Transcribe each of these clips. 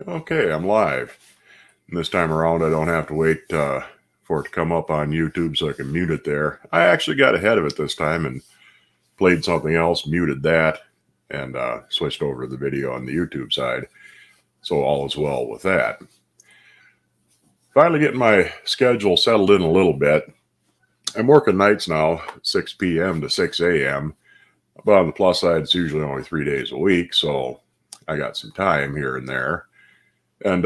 Okay, I'm live. And this time around, I don't have to wait for it to come up on YouTube so I can mute it there. I actually got ahead of it this time and played something else, muted that, and switched over to the video on the YouTube side. So all is well with that. Finally getting my schedule settled in a little bit. I'm working nights now, 6 p.m. to 6 a.m. But on the plus side, it's usually only 3 days a week, so I got some time here and there. And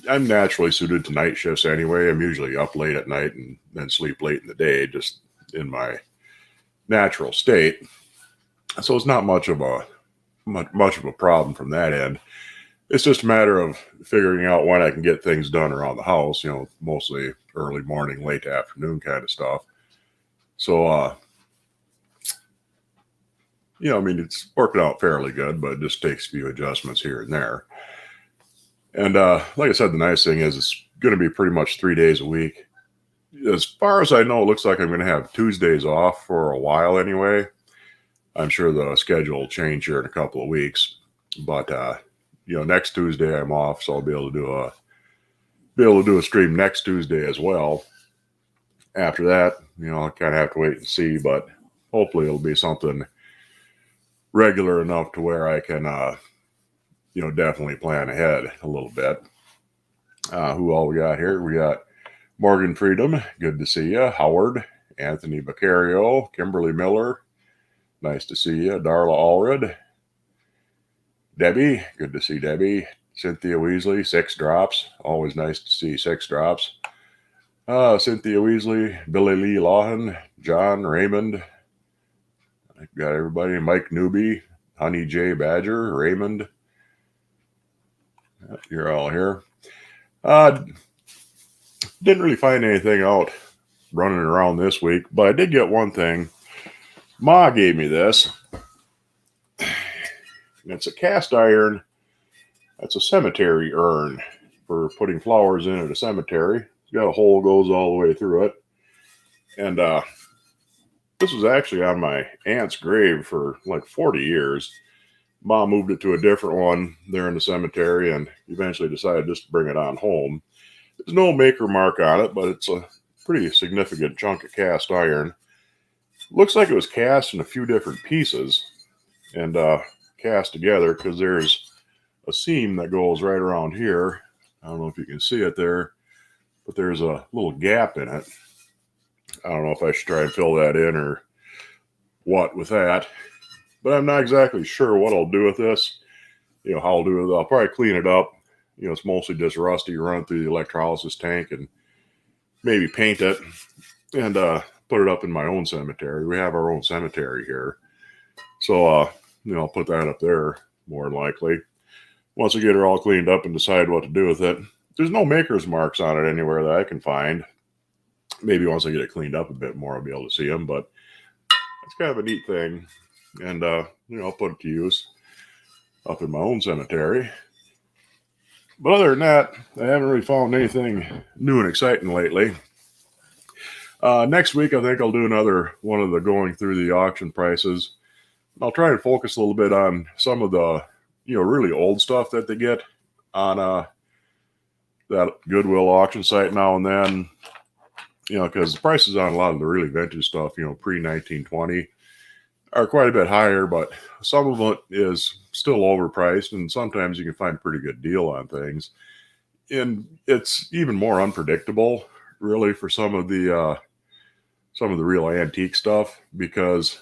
I'm naturally suited to night shifts anyway. I'm usually up late at night and then sleep late in the day, just in my natural state. So it's not much of a problem from that end. It's just a matter of figuring out when I can get things done around the house. Mostly early morning, late afternoon kind of stuff. So, it's working out fairly good, but it just takes a few adjustments here and there. And like I said, the nice thing is it's going to be pretty much 3 days a week. As far as I know, it looks like I'm going to have Tuesdays off for a while anyway. I'm sure the schedule will change here in a couple of weeks. But, next Tuesday I'm off, so I'll be able to do a stream next Tuesday as well. After that, I'll kind of have to wait and see, but hopefully it'll be something regular enough to where I can definitely plan ahead a little bit. Who all we got here? We got Morgan Freedom, good to see you. Howard, Anthony Beccario, Kimberly Miller, nice to see you. Darla Allred, Debbie, good to see Debbie. Cynthia Weasley, 6 drops, always nice to see 6 drops. Cynthia Weasley, Billy Lee Lawhan, John Raymond, I got everybody. Mike Newby, Honey J Badger, Raymond. You're all here. Didn't really find anything out running around this week, but I did get one thing. Ma gave me this. It's a cast iron. It's a cemetery urn for putting flowers in at a cemetery. It's got a hole goes all the way through it. And this was actually on my aunt's grave for like 40 years. Mom moved it to a different one there in the cemetery and eventually decided just to bring it on home. There's no maker mark on it, but it's a pretty significant chunk of cast iron. Looks like it was cast in a few different pieces and cast together because there's a seam that goes right around here. I don't know if you can see it there, but there's a little gap in it. I don't know if I should try and fill that in or what with that. But I'm not exactly sure what I'll do with this. How I'll do it. I'll probably clean it up. It's mostly just rusty, run through the electrolysis tank and maybe paint it and put it up in my own cemetery. We have our own cemetery here. So, I'll put that up there more than likely. Once I get her all cleaned up and decide what to do with it. There's no maker's marks on it anywhere that I can find. Maybe once I get it cleaned up a bit more, I'll be able to see them. But it's kind of a neat thing. And, I'll put it to use up in my own cemetery. But other than that, I haven't really found anything new and exciting lately. Next week, I think I'll do another one of the going through the auction prices. I'll try and focus a little bit on some of the, really old stuff that they get on that Goodwill auction site now and then. Because the prices on a lot of the really vintage stuff, pre-1920, are quite a bit higher, but some of it is still overpriced, and sometimes you can find a pretty good deal on things. And it's even more unpredictable, really, for some of the real antique stuff, because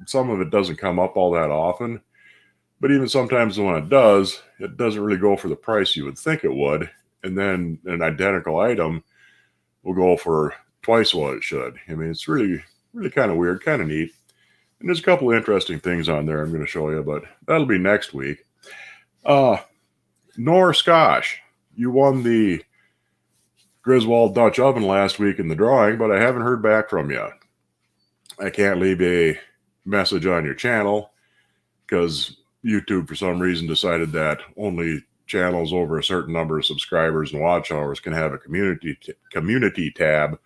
some of it doesn't come up all that often. But even sometimes when it doesn't really go for the price you would think it would, and then an identical item will go for twice what it should. It's really, really kind of weird, kind of neat. And there's a couple of interesting things on there I'm going to show you, but that'll be next week. Nor Scotch, you won the Griswold Dutch oven last week in the drawing, but I haven't heard back from you. I can't leave a message on your channel because YouTube, for some reason, decided that only channels over a certain number of subscribers and watch hours can have a community tab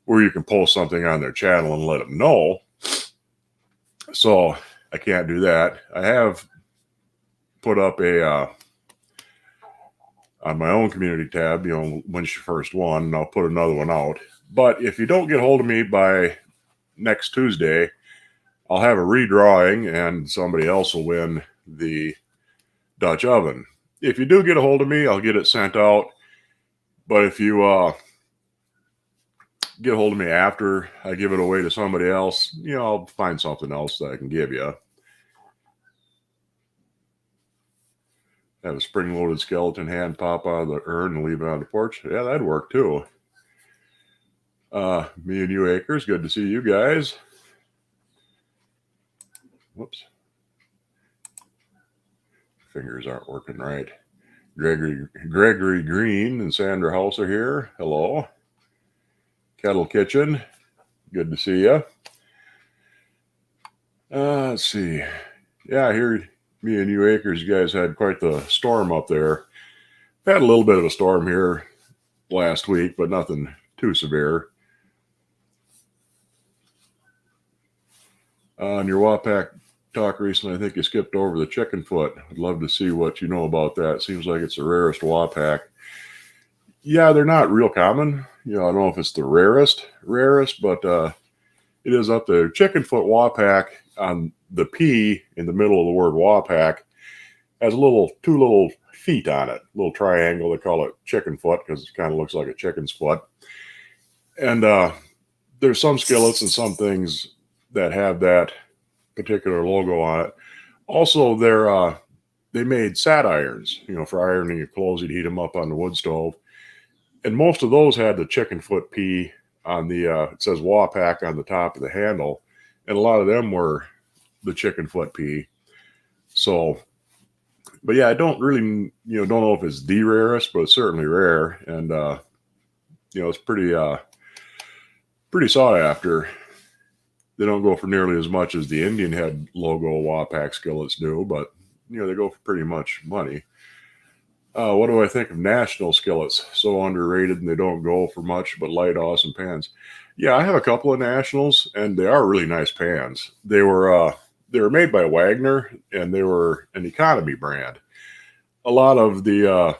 where you can post something on their channel and let them know. So I can't do that. I have put up a on my own community tab, when she first won, and I'll put another one out. But if you don't get hold of me by next Tuesday, I'll have a redrawing and somebody else will win the Dutch oven. If you do get a hold of me, I'll get it sent out. But if you get a hold of me after I give it away to somebody else, I'll find something else that I can give you. Have a spring-loaded skeleton hand pop out of the urn and leave it on the porch. Yeah, that'd work too. Me and you, Acres. Good to see you guys. Whoops. Fingers aren't working right. Gregory Green and Sandra House are here. Hello. Kettle Kitchen. Good to see you. Let's see. Yeah, I hear me and you, Acres, you guys had quite the storm up there. Had a little bit of a storm here last week, but nothing too severe. On your Wapak talk recently, I think you skipped over the chicken foot. I'd love to see what you know about that. Seems like it's the rarest Wapak. Yeah, they're not real common. I don't know if it's the rarest, but it is up there. Chicken foot Wapak on the P in the middle of the word Wapak has two little feet on it, little triangle. They call it chicken foot because it kind of looks like a chicken's foot. And there's some skillets and some things that have that particular logo on it. Also, they made sat irons, for ironing your clothes. You'd heat them up on the wood stove. And most of those had the chicken foot P on the, it says Wapak on the top of the handle. And a lot of them were the chicken foot P. So, but yeah, I don't really, don't know if it's the rarest, but it's certainly rare. And, it's pretty sought after. They don't go for nearly as much as the Indian head logo Wapak skillets do, but, they go for pretty much money. What do I think of national skillets? So underrated and they don't go for much, but light, awesome pans. Yeah, I have a couple of nationals and they are really nice pans. They were made by Wagner and they were an economy brand. A lot of the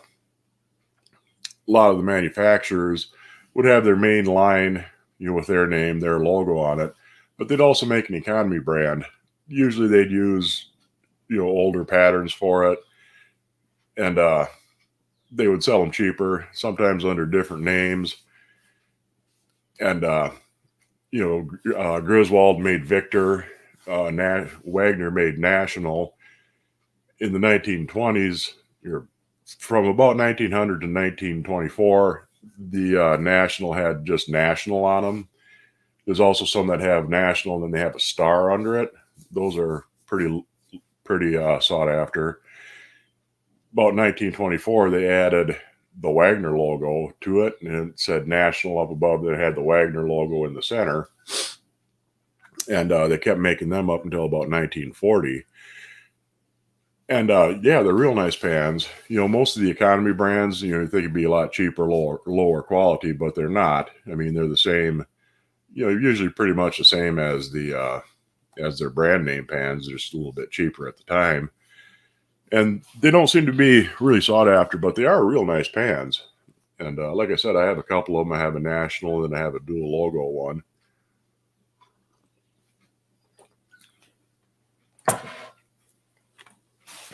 manufacturers would have their main line, with their name, their logo on it, but they'd also make an economy brand. Usually they'd use, older patterns for it. And they would sell them cheaper, sometimes under different names. And, Griswold made Victor, Wagner made National. In the 1920s, from about 1900 to 1924, the National had just National on them. There's also some that have National and then they have a star under it. Those are pretty sought after. About 1924, they added the Wagner logo to it, and it said National up above. That had the Wagner logo in the center, and they kept making them up until about 1940. And yeah, they're real nice pans. Most of the economy brands, you think it'd be a lot cheaper, lower quality, but they're not. I mean, they're the same. Usually pretty much the same as their brand name pans, just a little bit cheaper at the time. And they don't seem to be really sought after, but they are real nice pans. And like I said, I have a couple of them. I have a national and I have a dual logo one.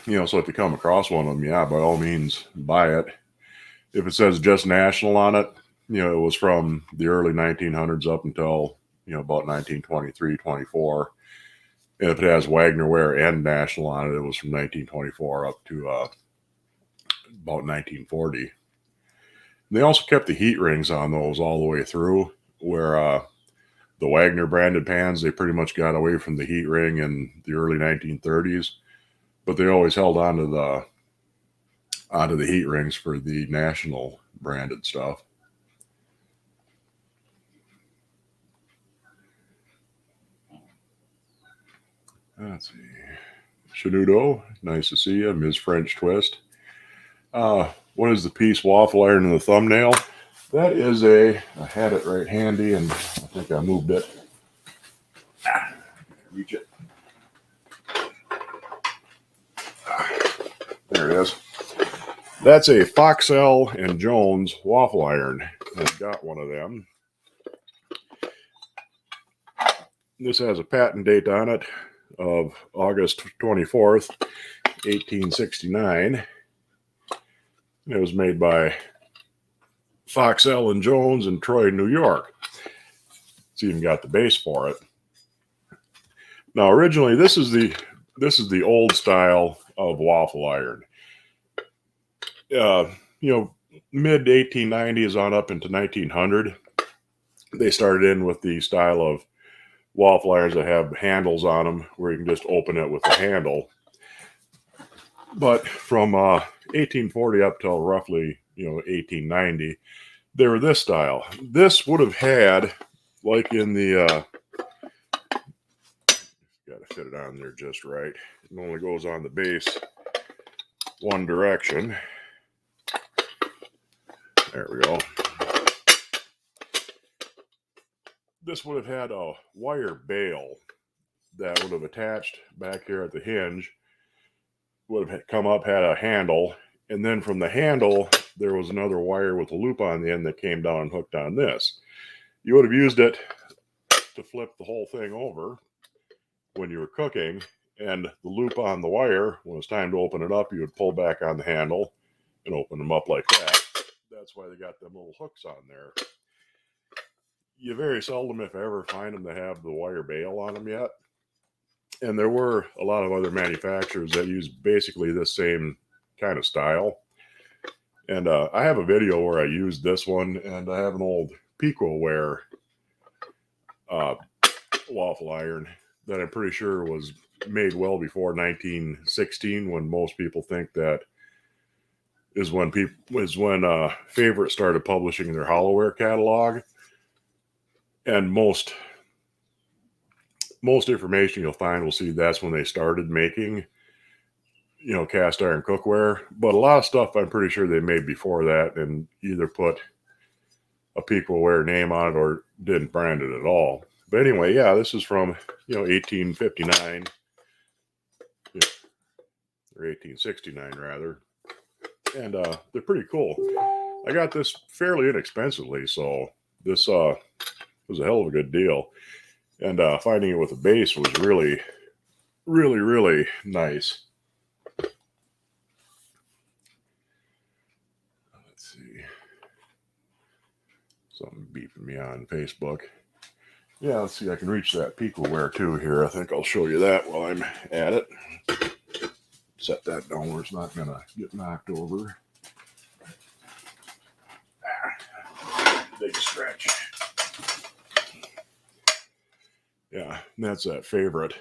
So if you come across one of them, yeah, by all means, buy it. If it says just national on it, it was from the early 1900s up until, about 1923, 24. And if it has Wagner Ware and National on it, it was from 1924 up to about 1940. And they also kept the heat rings on those all the way through, where the Wagner branded pans, they pretty much got away from the heat ring in the early 1930s, but they always held onto the heat rings for the National branded stuff. Let's see. Shanudo, nice to see you. Ms. French Twist. What is the piece waffle iron in the thumbnail? That is I had it right handy and I think I moved it. Reach it. There it is. That's a Foxell and Jones waffle iron. I've got one of them. This has a patent date on it of August 24th, 1869. It was made by Foxell and Jones in Troy, New York. It's even got the base for it. Now, originally, this is the old style of waffle iron. Mid 1890s on up into 1900, they started in with the style of waffle irons that have handles on them where you can just open it with the handle. But from 1840 up till roughly 1890, they were this style. This would have had, like in the got to fit it on there just right. It only goes on the base one direction. There we go. This would have had a wire bail that would have attached back here at the hinge, would have come up, had a handle, and then from the handle there was another wire with a loop on the end that came down and hooked on this. You would have used it to flip the whole thing over when you were cooking, and the loop on the wire, when it was time to open it up, you would pull back on the handle and open them up like that. That's why they got them little hooks on there. You very seldom, if ever, find them that have the wire bail on them yet. And there were a lot of other manufacturers that use basically this same kind of style. And I have a video where I used this one, and I have an old Pico-ware waffle iron that I'm pretty sure was made well before 1916, when most people think that is when Favorite started publishing their Hollowware catalog. And most information you'll find will see that's when they started making, cast iron cookware. But a lot of stuff I'm pretty sure they made before that and either put a Pico-ware name on it or didn't brand it at all. But anyway, yeah, this is from 1859 or 1869 rather, and they're pretty cool. I got this fairly inexpensively, so this was a hell of a good deal. And finding it with a base was really, really, really nice. Let's see. Something beeping me on Facebook. Yeah, let's see. I can reach that Pico-ware too here. I think I'll show you that while I'm at it. Set that down where it's not going to get knocked over. Big stretch. Yeah, and that's that Favorite.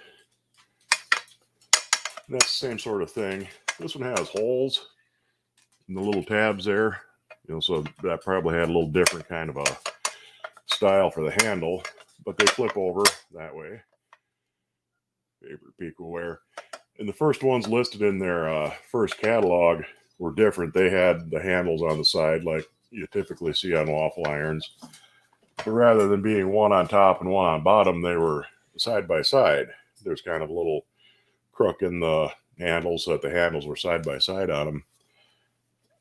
And that's the same sort of thing. This one has holes in the little tabs there. So that probably had a little different kind of a style for the handle, but they flip over that way. Favorite Pico-ware. And the first ones listed in their first catalog were different. They had the handles on the side like you typically see on waffle irons. But rather than being one on top and one on bottom, they were side by side. There's kind of a little crook in the handles so that the handles were side by side on them.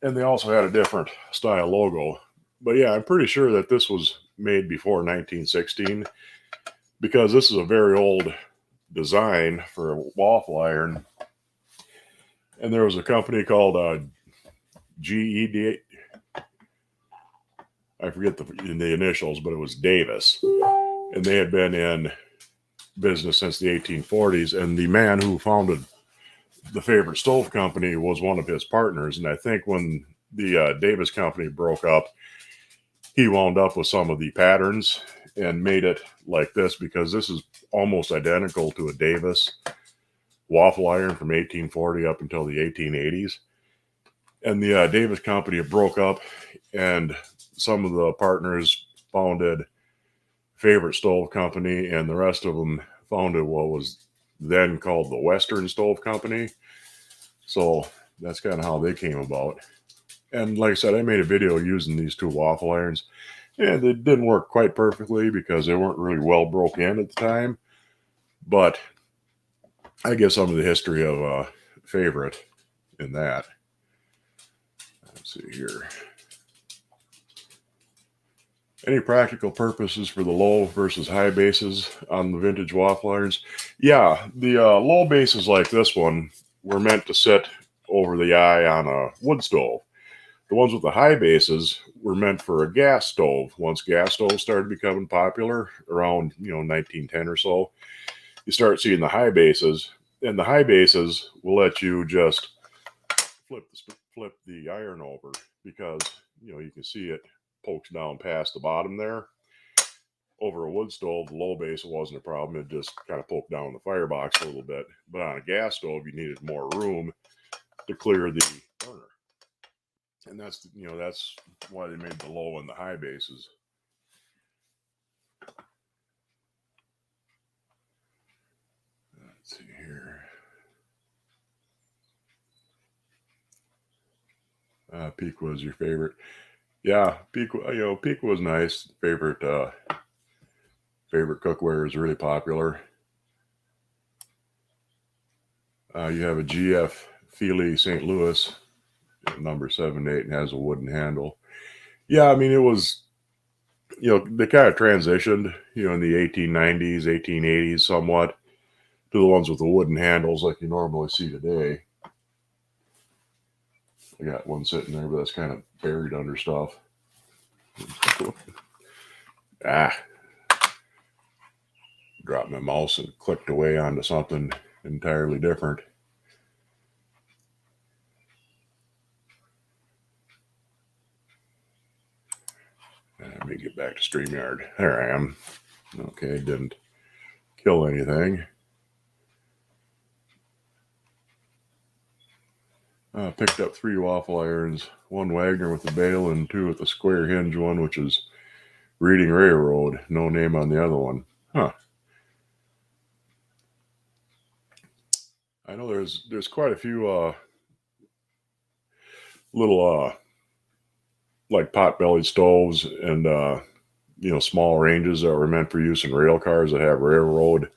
And they also had a different style logo. But yeah, I'm pretty sure that this was made before 1916 because this is a very old design for a waffle iron. And there was a company called GED. I forget the initials, but it was Davis. And they had been in business since the 1840s. And the man who founded the Favorite Stove Company was one of his partners. And I think when the Davis Company broke up, he wound up with some of the patterns and made it like this, because this is almost identical to a Davis waffle iron from 1840 up until the 1880s. And the Davis Company broke up, and some of the partners founded Favorite Stove Company, and the rest of them founded what was then called the Western Stove Company. So that's kind of how they came about. And like I said, I made a video using these two waffle irons, and they didn't work quite perfectly because they weren't really well broke in at the time. But I guess some of the history of Favorite in that. Let's see here. Any practical purposes for the low versus high bases on the vintage waffle irons? Yeah, the low bases like this one were meant to sit over the eye on a wood stove. The ones with the high bases were meant for a gas stove. Once gas stoves started becoming popular around 1910 or so, you start seeing the high bases, and the high bases will let you just flip the iron over because you can see it pokes down past the bottom there. Over a wood stove, the low base wasn't a problem. It just kind of poked down the firebox a little bit. But on a gas stove, you needed more room to clear the burner. And that's why they made the low and the high bases. Let's see here. Peak was your favorite. Yeah, Peak was nice. Favorite cookware is really popular. You have a GF Feely St. Louis, number 78, and has a wooden handle. Yeah, I mean, it was, they kind of transitioned, in the 1890s, 1880s somewhat to the ones with the wooden handles like you normally see today. I got one sitting there, but that's kind of buried under stuff. Dropped my mouse and clicked away onto something entirely different. Let me get back to StreamYard. There I am. Okay, didn't kill anything. Picked up 3 waffle irons, 1 Wagner with the bail and 2 with the square hinge one, which is Reading Railroad. No name on the other one. Huh. I know there's quite a few little like pot-bellied stoves and small ranges that were meant for use in rail cars that have railroad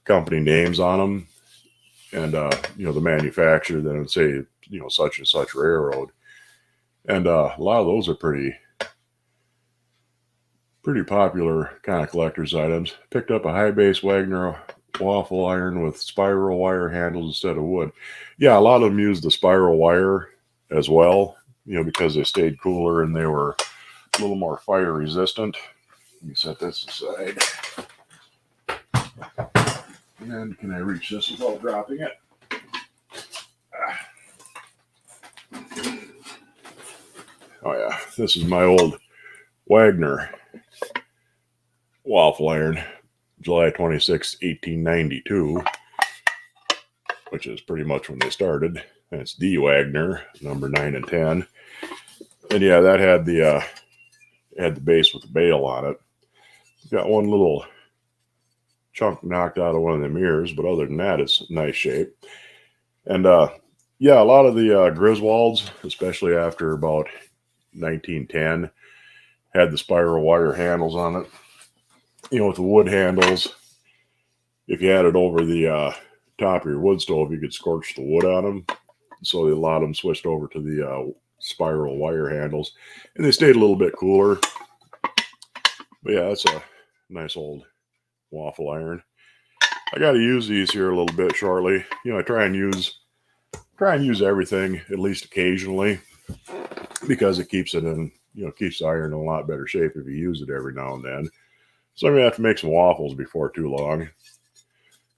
company names on them, and the manufacturer then would say such and such railroad, and a lot of those are pretty popular kind of collector's items. Picked up a high base Wagner waffle iron with spiral wire handles instead of wood. Yeah, a lot of them used the spiral wire as well, because they stayed cooler and they were a little more fire resistant. Let me set this aside. And can I reach this without dropping it? Oh yeah, this is my old Wagner waffle iron, July 26, 1892, which is pretty much when they started. And it's D Wagner, number 9 and 10. And yeah, that had the base with the bail on it. Got one little chunk knocked out of one of the mirrors, but other than that, it's nice shape. And yeah, a lot of the Griswolds, especially after about 1910, had the spiral wire handles on it. With the wood handles, if you had it over the top of your wood stove, you could scorch the wood on them. So a lot of them switched over to the spiral wire handles, and they stayed a little bit cooler. But yeah, that's a nice old waffle iron. I got to use these here a little bit shortly. I try and use everything at least occasionally, because it keeps it in, keeps the iron in a lot better shape if you use it every now and then. So I'm gonna have to make some waffles before too long.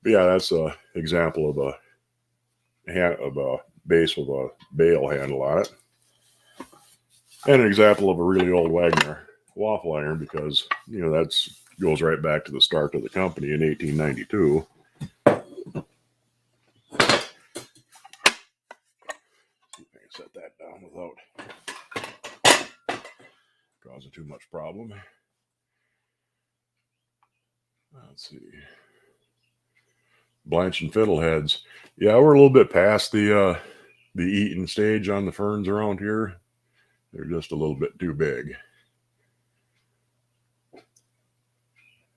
But yeah, that's an example of a base with a bail handle on it, and an example of a really old Wagner waffle iron, because that's goes right back to the start of the company in 1892. I can set that down without causing too much problem. Let's see. Blanch and fiddleheads. Yeah, we're a little bit past the eating stage on the ferns around here. They're just a little bit too big.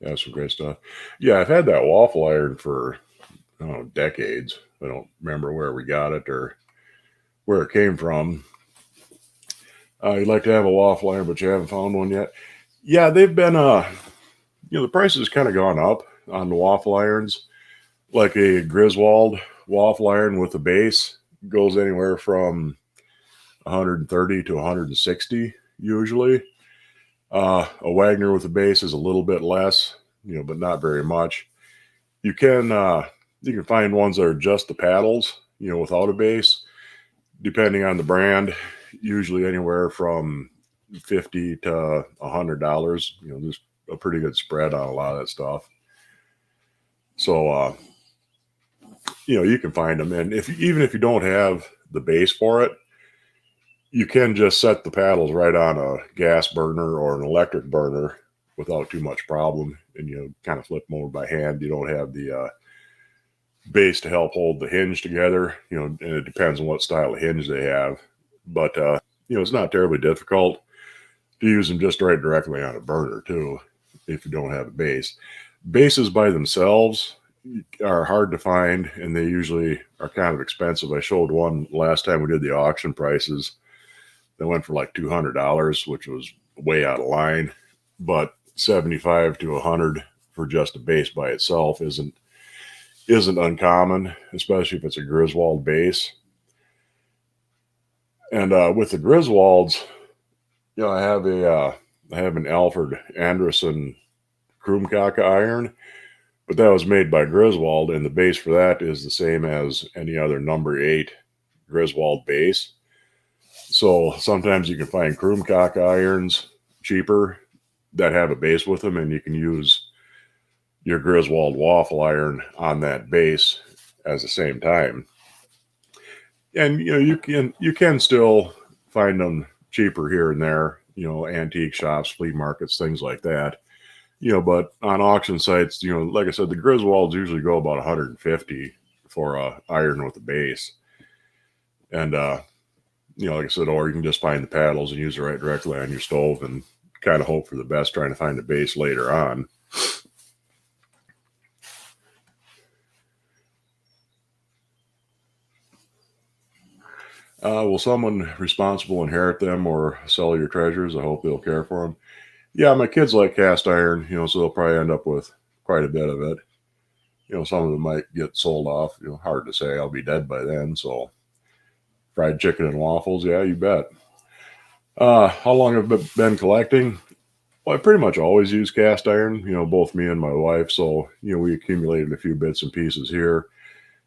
That's some great stuff. Yeah, I've had that waffle iron for decades. I don't remember where we got it or where it came from. You'd like to have a waffle iron, but you haven't found one yet. Yeah, they've been the price has kind of gone up on the waffle irons. Like a Griswold waffle iron with a base goes anywhere from 130 to 160 usually. A Wagner with a base is a little bit less, but not very much. You can find ones that are just the paddles, without a base, depending on the brand, usually anywhere from $50 to $100. There's a pretty good spread on a lot of that stuff. So you can find them, and even if you don't have the base for it, you can just set the paddles right on a gas burner or an electric burner without too much problem, and kind of flip them over by hand. You don't have the base to help hold the hinge together, and it depends on what style of hinge they have. But it's not terribly difficult to use them just right directly on a burner too, if you don't have a base. Bases by themselves are hard to find, and they usually are kind of expensive. I showed one last time we did the auction prices. They went for like $200, which was way out of line, but 75 to 100 for just a base by itself isn't uncommon, especially if it's a Griswold base. And with the Griswolds, I have an Alfred Anderson Kroomkaka iron, but that was made by Griswold, and the base for that is the same as any other number 8 Griswold base. So sometimes you can find Kroomkaka irons cheaper that have a base with them, and you can use your Griswold waffle iron on that base at the same time. And you can still find them cheaper here and there, antique shops, flea markets, things like that. But on auction sites, like I said, the Griswolds usually go about 150 for a iron with a base. And like I said, or you can just find the paddles and use it right directly on your stove and kind of hope for the best, trying to find a base later on. Will someone responsible inherit them or sell your treasures? I hope they'll care for them. Yeah, my kids like cast iron, so they'll probably end up with quite a bit of it. Some of them might get sold off. Hard to say. I'll be dead by then. So fried chicken and waffles, yeah, you bet. How long have I been collecting? Well, I pretty much always use cast iron, both me and my wife. So, we accumulated a few bits and pieces here.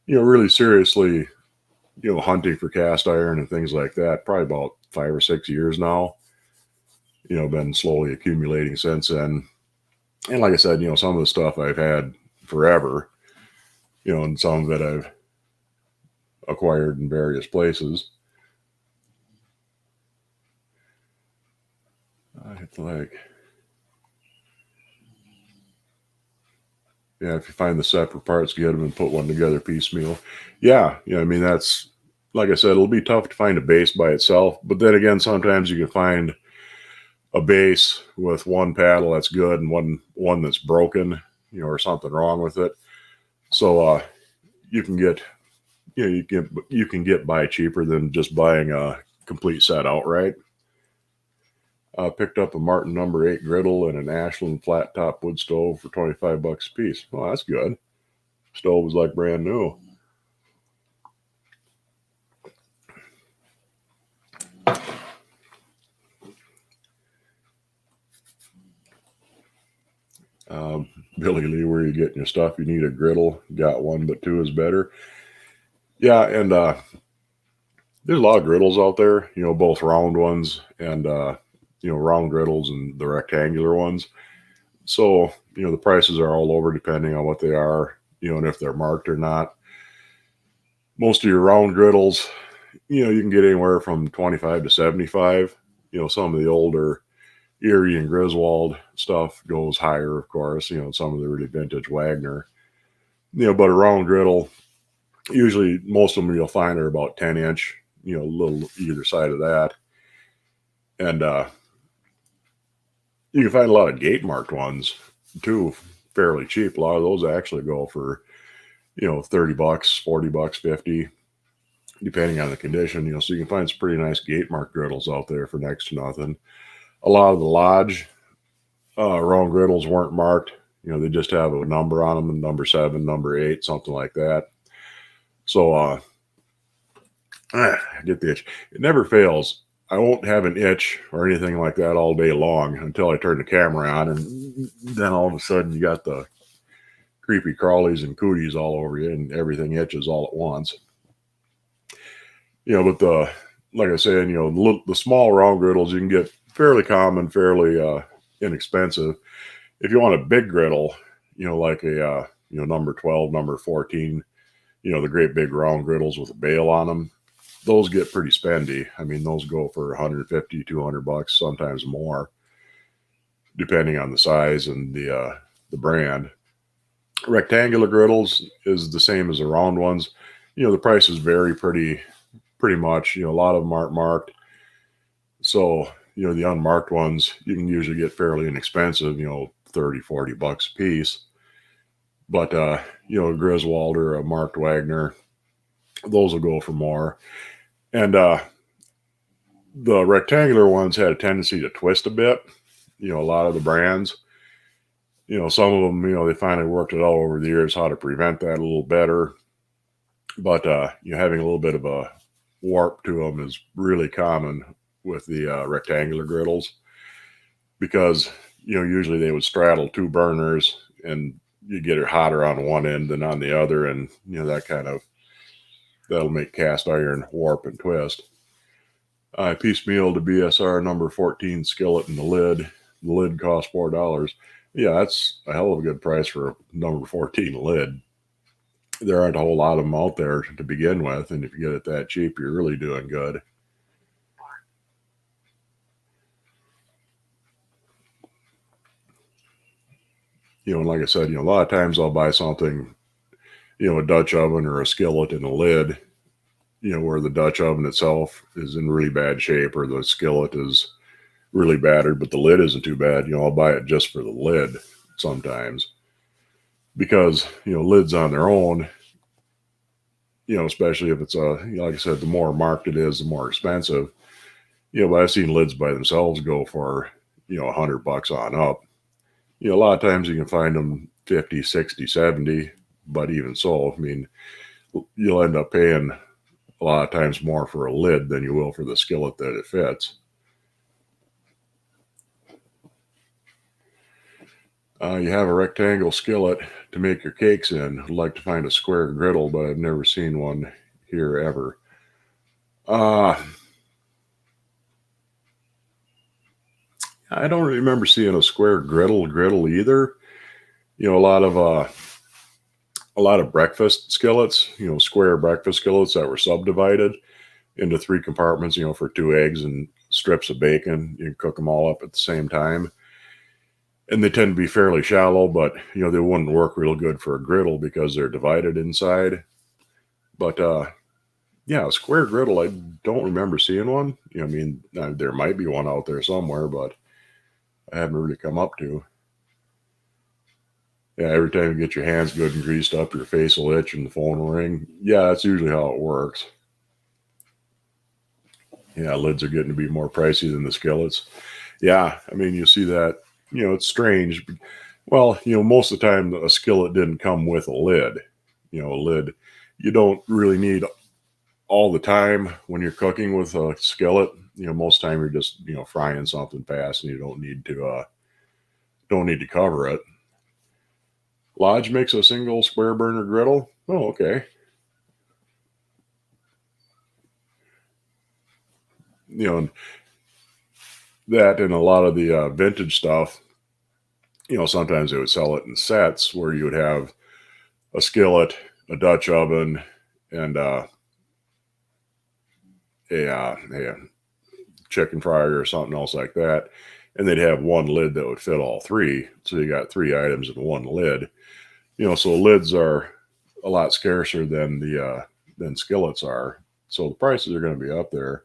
Really seriously, hunting for cast iron and things like that, probably about 5 or 6 years now. Been slowly accumulating since then. And like I said, some of the stuff I've had forever, and some of it I've acquired in various places. I hit the leg. Yeah, if you find the separate parts, get them and put one together piecemeal. Yeah, I mean, that's, like I said, it'll be tough to find a base by itself. But then again, sometimes you can find a base with one paddle that's good and one that's broken, or something wrong with it. So you can get, you can get by cheaper than just buying a complete set outright. Picked up a Martin number 8 griddle and an Ashland flat top wood stove for $25 a piece. Well, that's good. Stove was like brand new. Billy Lee, where are you getting your stuff? You need a griddle. Got one, but 2 is better. Yeah, and there's a lot of griddles out there, both round ones and, round griddles and the rectangular ones. So, the prices are all over depending on what they are, and if they're marked or not. Most of your round griddles, you can get anywhere from 25 to 75. Some of the older Erie and Griswold stuff goes higher, of course, some of the really vintage Wagner. But a round griddle, usually most of them you'll find are about 10-inch, a little either side of that. And you can find a lot of gate marked ones too, fairly cheap. A lot of those actually go for, $30, $40, $50. depending on the condition. So you can find some pretty nice gate mark griddles out there for next to nothing. A lot of the Lodge round griddles weren't marked. They just have a number on them, number 7, number 8, something like that. So I get the itch. It never fails. I won't have an itch or anything like that all day long until I turn the camera on, and then all of a sudden you got the creepy crawlies and cooties all over you, and everything itches all at once. But like I said, the small round griddles you can get fairly common, fairly inexpensive. If you want a big griddle, like a number 12, number 14, the great big round griddles with a bail on them, those get pretty spendy. I mean, those go for 150, $200, sometimes more, depending on the size and the brand. Rectangular griddles is the same as the round ones. The prices vary pretty much. A lot of them aren't marked. So, the unmarked ones, you can usually get fairly inexpensive, $30, $40 a piece. But, a Griswold or a marked Wagner, those will go for more. And the rectangular ones had a tendency to twist a bit. A lot of the brands, some of them, they finally worked it out over the years how to prevent that a little better. But, having a little bit of a warp to them is really common with the rectangular griddles, because, usually they would straddle 2 burners and you get it hotter on one end than on the other. And, that'll make cast iron warp and twist. I piecemealed the BSR number 14 skillet and the lid. The lid cost $4. Yeah, that's a hell of a good price for a number 14 lid. There aren't a whole lot of them out there to begin with, and if you get it that cheap, you're really doing good. And like I said, a lot of times I'll buy something, a Dutch oven or a skillet and a lid, where the Dutch oven itself is in really bad shape, or the skillet is really battered, but the lid isn't too bad. I'll buy it just for the lid sometimes, because, lids on their own, especially if it's like I said, the more marked it is, the more expensive. But I've seen lids by themselves go for, $100 on up. A lot of times you can find them 50, 60, 70, but even so, I mean, you'll end up paying a lot of times more for a lid than you will for the skillet that it fits. You have a rectangle skillet to make your cakes in. I'd like to find a square griddle, but I've never seen one here ever. I don't remember seeing a square griddle either. A lot of breakfast skillets, square breakfast skillets that were subdivided into 3 compartments, for 2 eggs and strips of bacon. You can cook them all up at the same time. And they tend to be fairly shallow, but, they wouldn't work real good for a griddle because they're divided inside. But, yeah, a square griddle, I don't remember seeing one. I mean, there might be one out there somewhere, but I haven't really come up to. Yeah, every time you get your hands good and greased up, your face will itch and the phone will ring. Yeah, that's usually how it works. Yeah, lids are getting to be more pricey than the skillets. Yeah, I mean, you see that, it's strange. Well, most of the time a skillet didn't come with a lid. A lid you don't really need all the time when you're cooking with a skillet. Most of the time you're just, frying something fast and you don't need to cover it. Lodge makes a single square burner griddle. Oh, okay. And that and a lot of the vintage stuff, sometimes they would sell it in sets where you would have a skillet, a Dutch oven, and a chicken fryer or something else like that. And they'd have one lid that would fit all 3. So you got 3 items in one lid. So lids are a lot scarcer than skillets are. So the prices are going to be up there.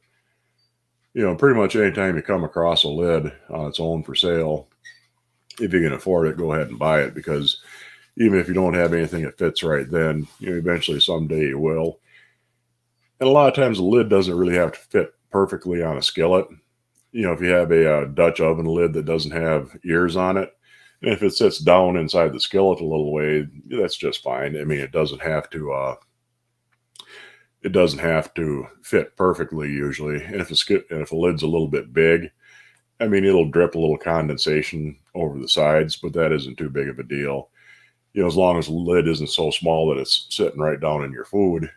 Pretty much anytime you come across a lid on its own for sale, if you can afford it, go ahead and buy it, because even if you don't have anything that fits right then, eventually someday you will. And a lot of times the lid doesn't really have to fit perfectly on a skillet. If you have a Dutch oven lid that doesn't have ears on it, and if it sits down inside the skillet a little way, that's just fine. I mean, it doesn't have to fit perfectly usually. And if a lid's a little bit big, I mean, it'll drip a little condensation over the sides, but that isn't too big of a deal. As long as the lid isn't so small that it's sitting right down in your food,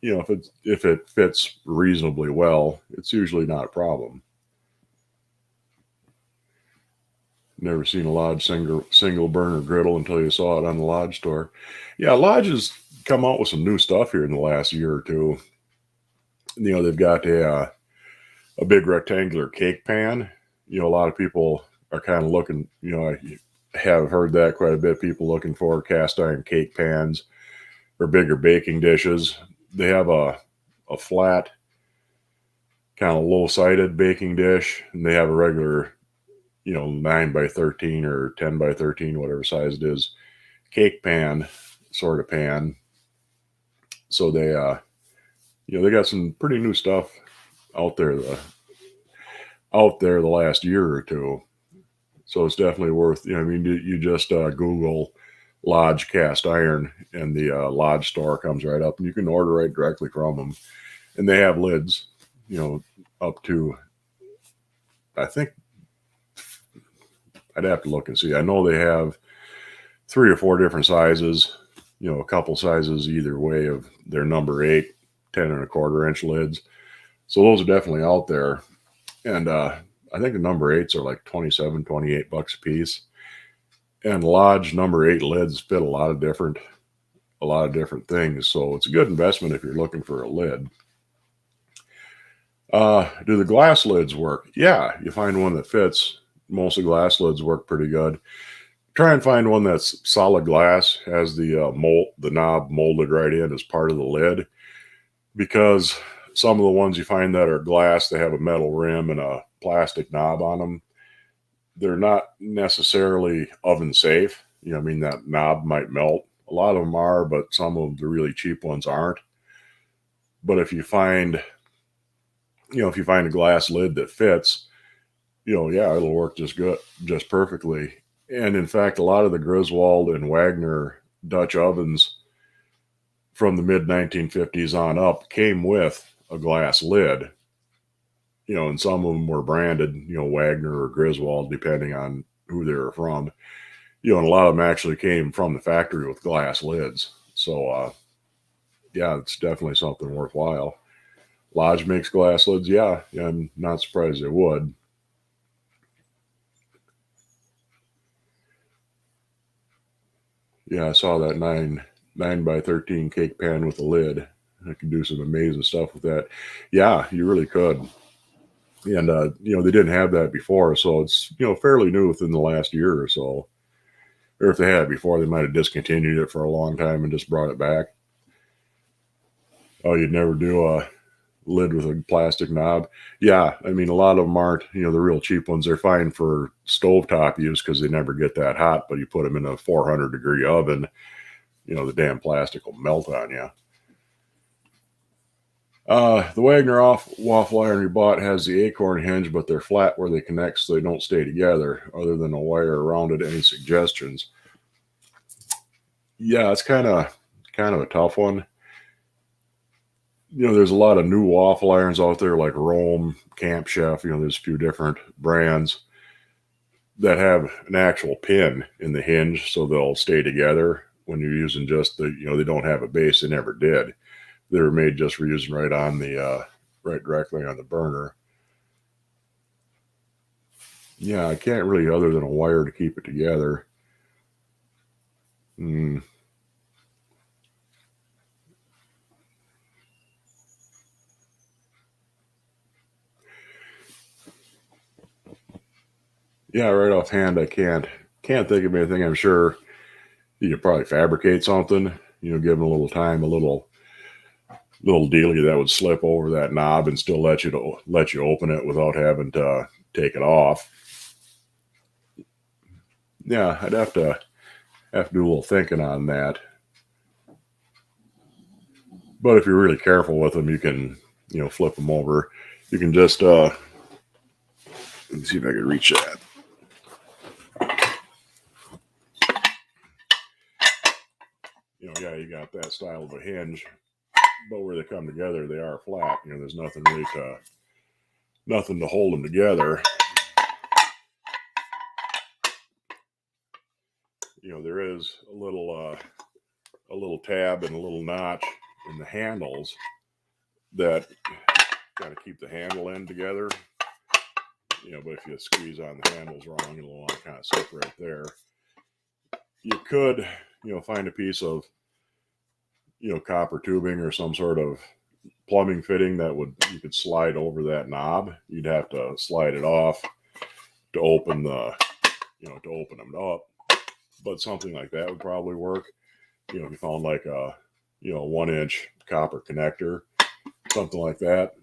if it fits reasonably well, it's usually not a problem. Never seen a Lodge single burner griddle until you saw it on the Lodge store. Yeah, Lodge has come out with some new stuff here in the last year or two. They've got a big rectangular cake pan. A lot of people are kind of looking. I have heard that quite a bit. People looking for cast iron cake pans or bigger baking dishes. They have a flat, kind of low sided baking dish, and they have a regular 9 by 13 or 10 by 13, whatever size it is, cake pan sort of pan. So they got some pretty new stuff out there the last year or two. So it's definitely worth, you just Google Lodge cast iron and the Lodge store comes right up and you can order right directly from them. And they have lids, up to, I think, I'd have to look and see. I know they have 3 or 4 different sizes, a couple sizes either way of their number 8, 10 1/4 inch lids. So those are definitely out there. And I think the number 8s are like 27, $28 a piece. And Lodge number 8 lids fit a lot of different things. So it's a good investment if you're looking for a lid. Do the glass lids work? Yeah, you find one that fits. Most of the glass lids work pretty good. Try and find one that's solid glass, has the knob molded right in as part of the lid, because some of the ones you find that are glass, they have a metal rim and a plastic knob on them. They're not necessarily oven safe. That knob might melt. A lot of them are, but some of the really cheap ones aren't. But if you find a glass lid that fits, yeah, it'll work just perfectly. And in fact, a lot of the Griswold and Wagner Dutch ovens from the mid 1950s on up came with a glass lid. And some of them were branded, Wagner or Griswold, depending on who they were from. And a lot of them actually came from the factory with glass lids. So, yeah, it's definitely something worthwhile. Lodge makes glass lids, yeah, I'm not surprised they would. Yeah, I saw that 9 by 13 cake pan with a lid. I could do some amazing stuff with that. Yeah, you really could. And they didn't have that before, so it's fairly new within the last year or so. Or if they had it before, they might have discontinued it for a long time and just brought it back. Oh, you'd never do a lid with a plastic knob? Yeah, a lot of them aren't. The real cheap ones, they're fine for stovetop use because they never get that hot. But you put them in a 400-degree oven, the damn plastic will melt on you. The Wagner waffle iron you bought has the acorn hinge, but they're flat where they connect, so they don't stay together. Other than a wire around it, any suggestions? Yeah, it's kind of a tough one. There's a lot of new waffle irons out there like Rome, Camp Chef. There's a few different brands that have an actual pin in the hinge, so they'll stay together when you're using just they don't have a base. They never did. They were made just for using right directly on the burner. Yeah, I can't really, other than a wire to keep it together. Yeah, right offhand, I can't think of anything. I'm sure you could probably fabricate something. Give them a little time, a little dealie that would slip over that knob and still let you open it without having to take it off. Yeah, I'd have to do a little thinking on that. But if you're really careful with them, you can, flip them over. You can just, let me see if I can reach that. Yeah, you got that style of a hinge, but where they come together, they are flat. There's nothing really nothing to hold them together. There is a little tab and a little notch in the handles that kind of keep the handle end together. But if you squeeze on the handles wrong, it'll want to kind of sit right there. You could, find a piece of, copper tubing or some sort of plumbing fitting that you could slide over that knob. You'd have to slide it off to open to open them up. But something like that would probably work. If you found like a, 1-inch copper connector, something like that,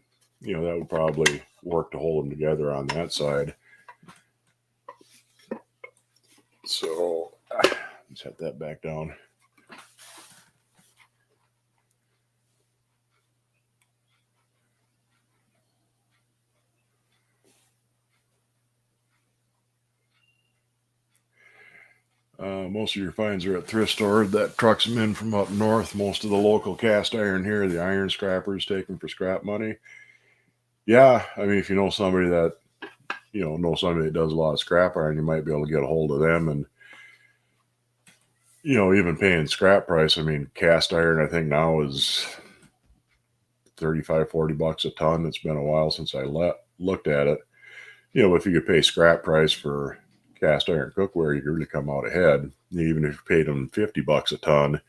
that would probably work to hold them together on that side. So set that back down. Most of your finds are at thrift stores that trucks them in from up north. Most of the local cast iron here, the iron scrappers, take them for scrap money. Yeah, I mean, if you know somebody that does a lot of scrap iron, you might be able to get a hold of them. And even paying scrap price, I mean, cast iron I think now is $35-40 a ton. It's been a while since I looked at it. But if you could pay scrap price for cast iron cookware, you could really come out ahead. Even if you paid them $50 a ton,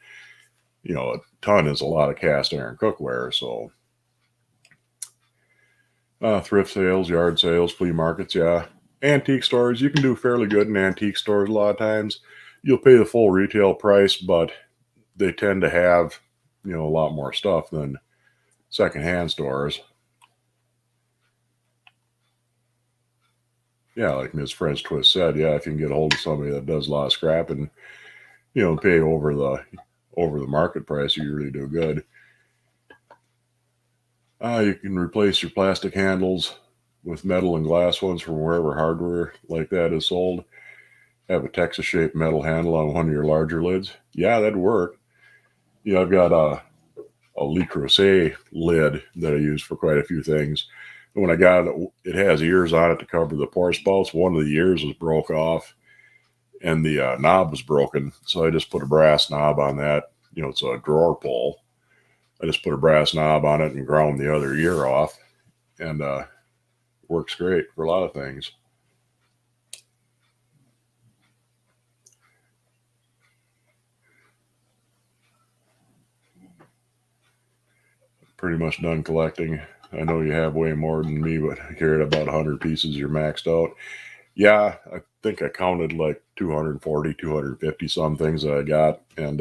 a ton is a lot of cast iron cookware. So thrift sales, yard sales, flea markets, yeah. Antique stores, you can do fairly good in antique stores a lot of times. You'll pay the full retail price, but they tend to have, a lot more stuff than secondhand stores. Yeah, like Ms. French Twist said, yeah, if you can get a hold of somebody that does a lot of scrap and, pay over the market price, you really do good. You can replace your plastic handles with metal and glass ones from wherever hardware like that is sold. Have a Texas-shaped metal handle on one of your larger lids. Yeah, that'd work. I've got a Le Creuset lid that I use for quite a few things. And when I got it, it has ears on it to cover the pour spouts. One of the ears was broke off, and the knob was broken. So I just put a brass knob on that. It's a drawer pull. I just put a brass knob on it and ground the other ear off, and works great for a lot of things. Pretty much done collecting. I know you have way more than me, but here at about 100 pieces, you're maxed out. Yeah, I think I counted like 240, 250 some things that I got. And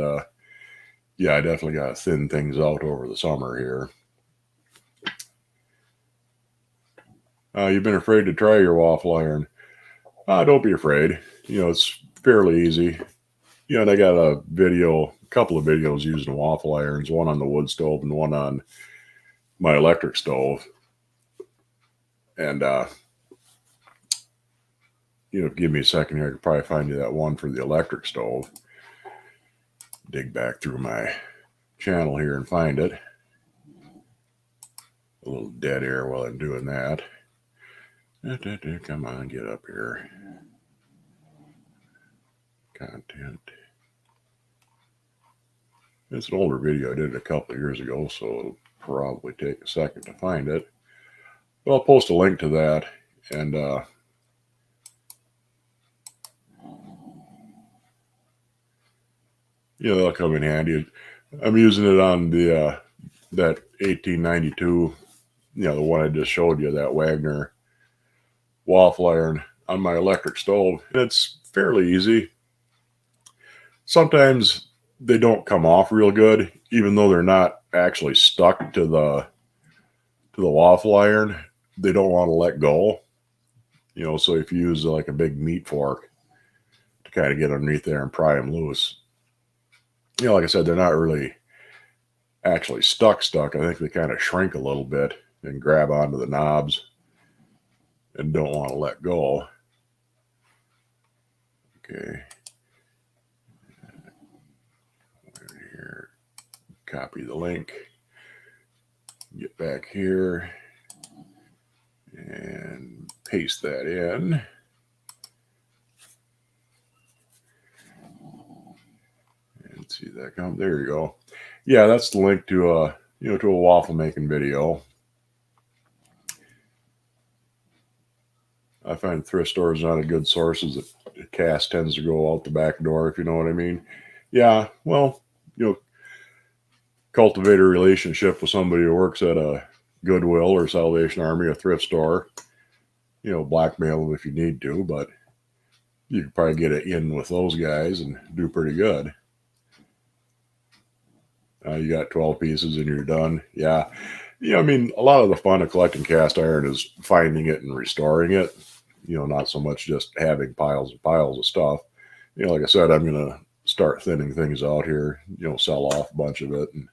yeah, I definitely got to thin things out over the summer here. You've been afraid to try your waffle iron. Don't be afraid. It's fairly easy. And I got a couple of videos using waffle irons, one on the wood stove and one on my electric stove. And, give me a second here. I could probably find you that one for the electric stove. Dig back through my channel here and find it. A little dead air while I'm doing that. Come on, get up here. Content. It's an older video. I did it a couple of years ago, so it'll probably take a second to find it. But I'll post a link to that, and that'll come in handy. I'm using it on the that 1892, the one I just showed you, that Wagner waffle iron on my electric stove. It's fairly easy. Sometimes they don't come off real good, even though they're not actually stuck to the waffle iron. They don't want to let go. So if you use like a big meat fork to kind of get underneath there and pry them loose, like I said, they're not really actually stuck, I think they kind of shrink a little bit and grab onto the knobs and don't want to let go. Okay. Here, copy the link. Get back here and paste that in. And see that come. There you go. Yeah, that's the link to a to a waffle making video. I find thrift stores not a good source as the cast tends to go out the back door, if you know what I mean. Yeah, well, cultivate a relationship with somebody who works at a Goodwill or Salvation Army, a thrift store. Blackmail them if you need to, but you could probably get it in with those guys and do pretty good. You got 12 pieces and you're done. Yeah. I mean, a lot of the fun of collecting cast iron is finding it and restoring it. Not so much just having piles and piles of stuff. Like I said, I'm going to start thinning things out here, sell off a bunch of it and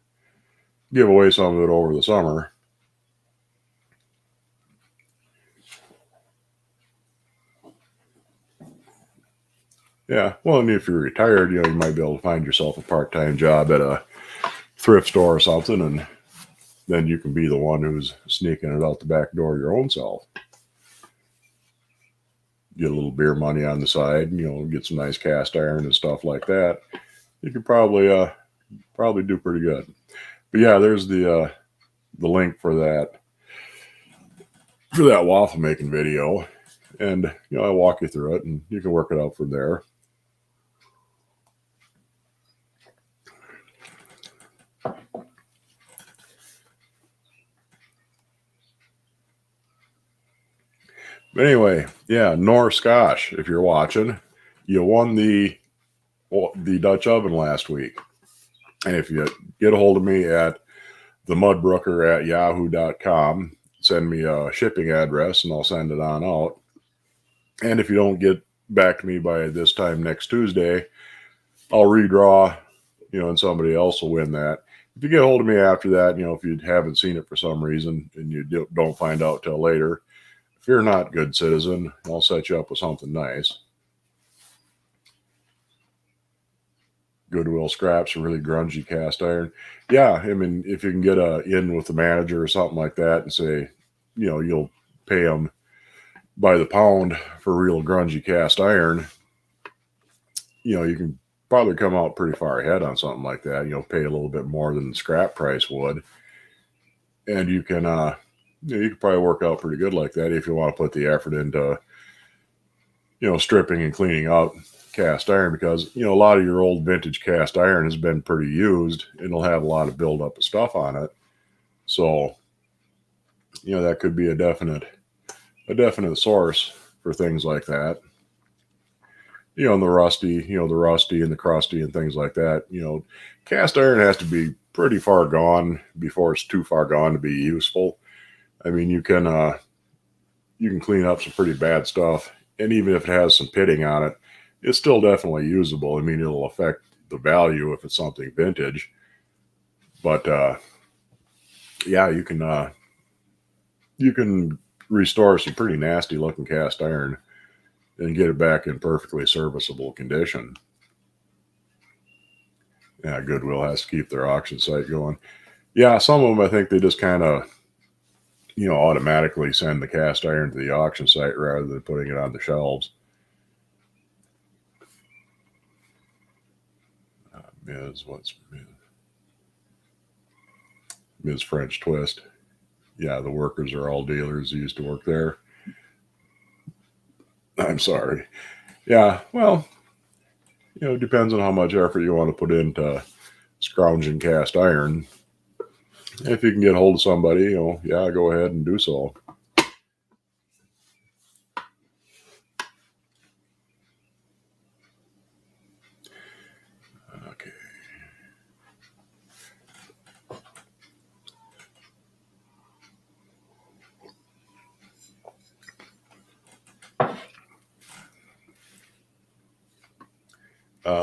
give away some of it over the summer. Yeah, well, and if you're retired, you might be able to find yourself a part-time job at a thrift store or something, and then you can be the one who's sneaking it out the back door your own self. Get a little beer money on the side, get some nice cast iron and stuff like that. You could probably do pretty good. But yeah, there's the link for that waffle making video, and I walk you through it, and you can work it out from there. But anyway, yeah, Scotch, if you're watching, you won the Dutch oven last week. And if you get a hold of me at themudbrooker@yahoo.com, send me a shipping address and I'll send it on out. And if you don't get back to me by this time next Tuesday, I'll redraw, and somebody else will win that. If you get a hold of me after that, if you haven't seen it for some reason and you don't find out till later, if you're not a good citizen, I'll set you up with something nice. Goodwill scraps a really grungy cast iron. Yeah, I mean, if you can get in with the manager or something like that and say, you'll pay them by the pound for real grungy cast iron, you can probably come out pretty far ahead on something like that. Pay a little bit more than the scrap price would. And you can you could probably work out pretty good like that if you want to put the effort into, stripping and cleaning out cast iron, because, a lot of your old vintage cast iron has been pretty used and it'll have a lot of buildup of stuff on it. So, that could be a definite source for things like that. And the rusty and the crusty and things like that. Cast iron has to be pretty far gone before it's too far gone to be useful. I mean, you can clean up some pretty bad stuff, and even if it has some pitting on it, it's still definitely usable. I mean, it'll affect the value if it's something vintage, but yeah, you can restore some pretty nasty looking cast iron and get it back in perfectly serviceable condition. Yeah, Goodwill has to keep their auction site going. Yeah, some of them I think they just kind of automatically send the cast iron to the auction site rather than putting it on the shelves. Ms. French Twist. Yeah, the workers are all dealers who used to work there. I'm sorry. Yeah, well, it depends on how much effort you want to put into scrounging cast iron. If you can get hold of somebody, yeah, go ahead and do so. Okay.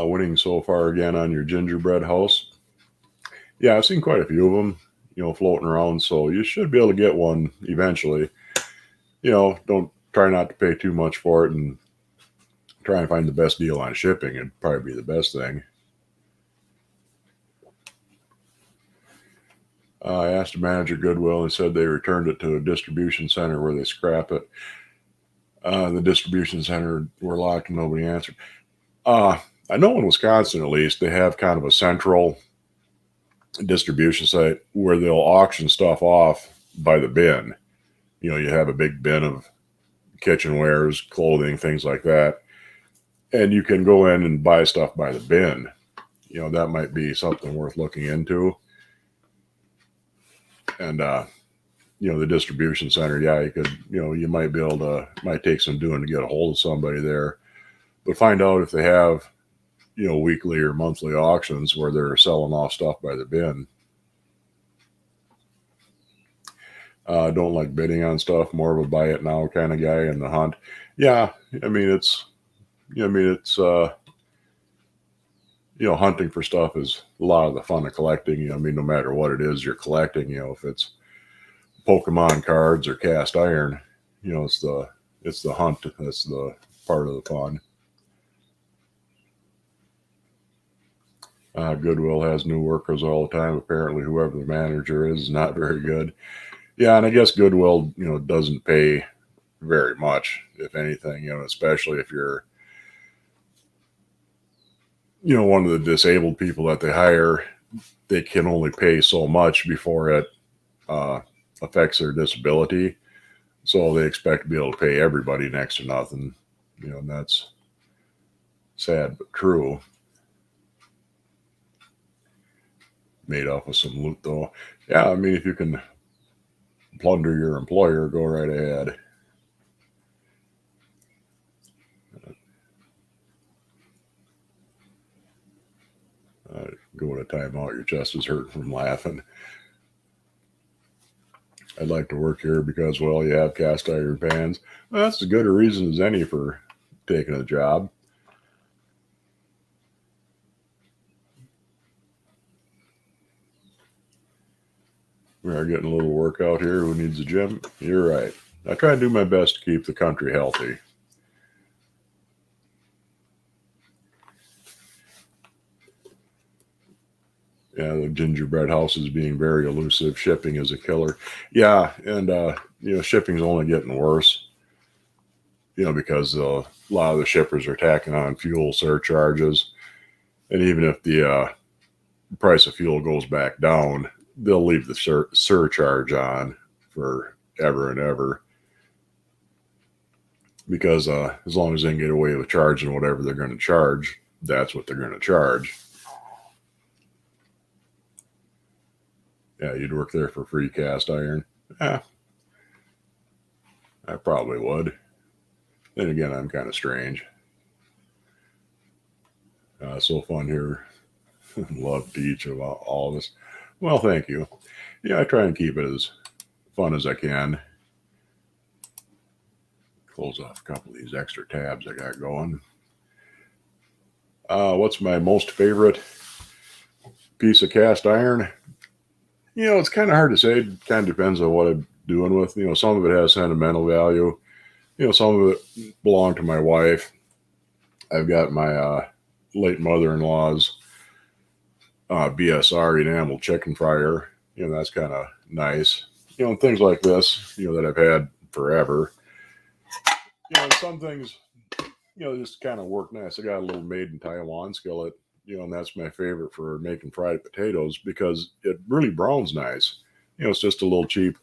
Winning so far again on your gingerbread house. Yeah, I've seen quite a few of them, floating around. So you should be able to get one eventually. Don't try not to pay too much for it and try and find the best deal on shipping. It'd probably be the best thing. I asked the manager at Goodwill and said they returned it to a distribution center where they scrap it. The distribution center were locked and nobody answered. I know in Wisconsin, at least, they have kind of a central distribution site where they'll auction stuff off by the bin. You have a big bin of kitchenwares, clothing, things like that, and you can go in and buy stuff by the bin. That might be something worth looking into. And the distribution center, yeah, you could, you might be able to, might take some doing to get a hold of somebody there, but find out if they have, weekly or monthly auctions where they're selling off stuff by the bin. Don't like bidding on stuff, more of a buy it now kind of guy in the hunt. Yeah. Hunting for stuff is a lot of the fun of collecting. No matter what it is you're collecting, if it's Pokemon cards or cast iron, it's the hunt that's the part of the fun. Goodwill has new workers all the time. Apparently, whoever the manager is not very good. Yeah, and I guess Goodwill, doesn't pay very much, if anything. Especially if you're, one of the disabled people that they hire, they can only pay so much before it affects their disability. So they expect to be able to pay everybody next to nothing. And that's sad but true. Made off with some loot, though. Yeah, if you can plunder your employer, go right ahead. Go to timeout. Your chest is hurting from laughing. I'd like to work here because, well, you have cast iron pans. Well, that's as good a reason as any for taking a job. We are getting a little workout here. Who needs a gym? You're right. I try to do my best to keep the country healthy. Yeah, the gingerbread house is being very elusive. Shipping is a killer. Yeah, and shipping's only getting worse. Because a lot of the shippers are tacking on fuel surcharges, and even if the price of fuel goes back down, they'll leave the surcharge on forever and ever. Because as long as they can get away with charging whatever they're going to charge, that's what they're going to charge. Yeah, you'd work there for free cast iron. Yeah, I probably would. Then again, I'm kind of strange. So fun here. Love to teach about all this. Well, thank you. Yeah, I try and keep it as fun as I can. Close off a couple of these extra tabs I got going. What's my most favorite piece of cast iron? It's kind of hard to say. It kind of depends on what I'm doing with. Some of it has sentimental value. Some of it belonged to my wife. I've got my late mother-in-law's BSR enamel chicken fryer. That's kind of nice. Things like this, that I've had forever. Some things, just kind of work nice. I got a little made in Taiwan skillet, and that's my favorite for making fried potatoes because it really browns nice. It's just a little cheap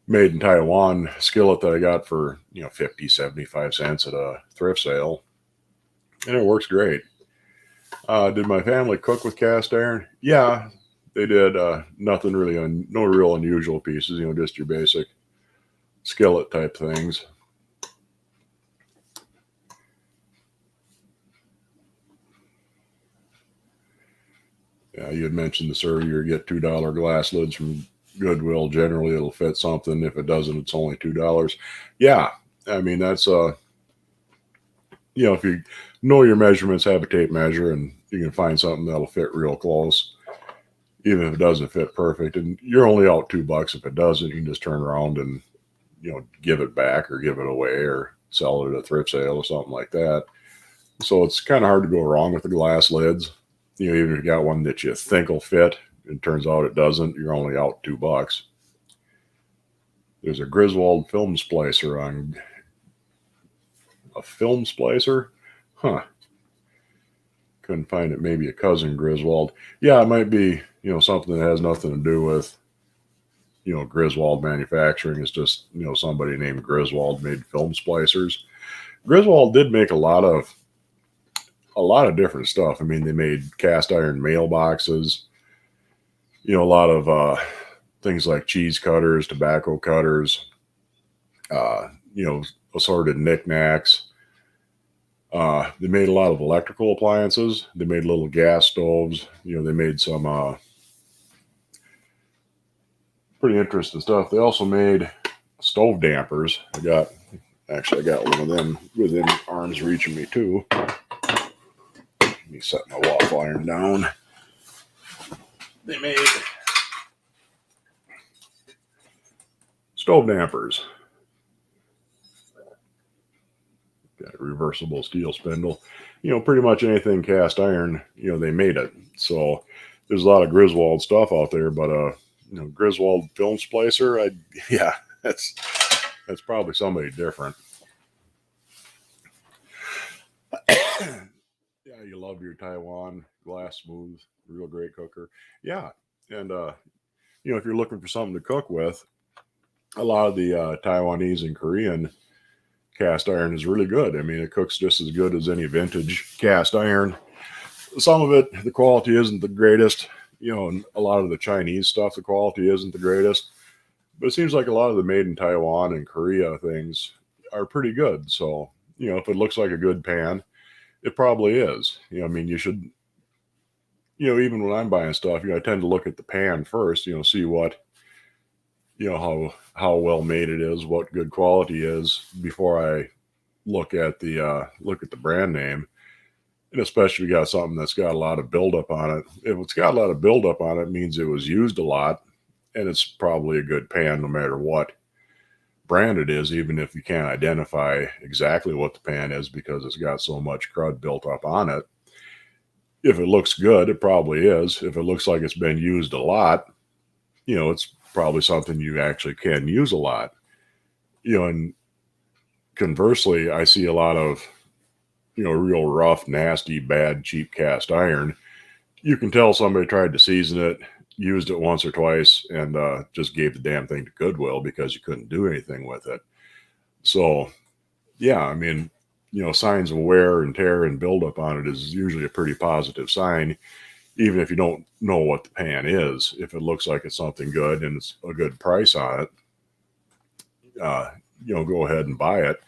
made in Taiwan skillet that I got for, 50, 75 cents at a thrift sale. And it works great. Did my family cook with cast iron? Yeah, they did. Nothing really, no real unusual pieces, just your basic skillet type things. Yeah, you had mentioned this earlier. You get $2 glass lids from Goodwill. Generally, it'll fit something. If it doesn't, it's only $2. Yeah, that's if you know your measurements, have a tape measure, and you can find something that'll fit real close. even if it doesn't fit perfect. And you're only out $2 if it doesn't. You can just turn around and give it back or give it away or sell it at a thrift sale or something like that. So it's kind of hard to go wrong with the glass lids. Even if you got one that you think will fit, it turns out it doesn't. You're only out $2. There's a Griswold film splicer on a film splicer, huh? Couldn't find it. Maybe a cousin Griswold. Yeah, it might be something that has nothing to do with Griswold manufacturing. It's just somebody named Griswold made film splicers. Griswold did make a lot of different stuff. I mean, they made cast iron mailboxes. A lot of things like cheese cutters, tobacco cutters. Assorted knickknacks. They made a lot of electrical appliances. They made little gas stoves. They made some pretty interesting stuff. They also made stove dampers. I got one of them within arm's reach of me too. Let me set my waffle iron down. They made stove dampers. Got a reversible steel spindle. Pretty much anything cast iron, they made it. So there's a lot of Griswold stuff out there, but Griswold film splicer, that's probably somebody different. Yeah, you love your Taiwan glass smooth, real great cooker. Yeah, and if you're looking for something to cook with, a lot of the Taiwanese and Korean cast iron is really good. I mean, it cooks just as good as any vintage cast iron. Some of it, the quality isn't the greatest. And a lot of the Chinese stuff, the quality isn't the greatest. But it seems like a lot of the made in Taiwan and Korea things are pretty good. So, if it looks like a good pan, it probably is. I mean, you should, even when I'm buying stuff, I tend to look at the pan first, see what, how well made it is, what good quality is before I look at the brand name. And especially if you got something that's got a lot of buildup on it. If it's got a lot of buildup on it, it means it was used a lot, and it's probably a good pan no matter what brand it is, even if you can't identify exactly what the pan is because it's got so much crud built up on it. If it looks good, it probably is. If it looks like it's been used a lot, it's probably something you actually can use a lot. And conversely, I see a lot of real rough, nasty, bad, cheap cast iron. You can tell somebody tried to season it, used it once or twice, and just gave the damn thing to Goodwill because you couldn't do anything with it. So, yeah, I mean, signs of wear and tear and buildup on it is usually a pretty positive sign, even if you don't know what the pan is. If it looks like it's something good and it's a good price on it, go ahead and buy it.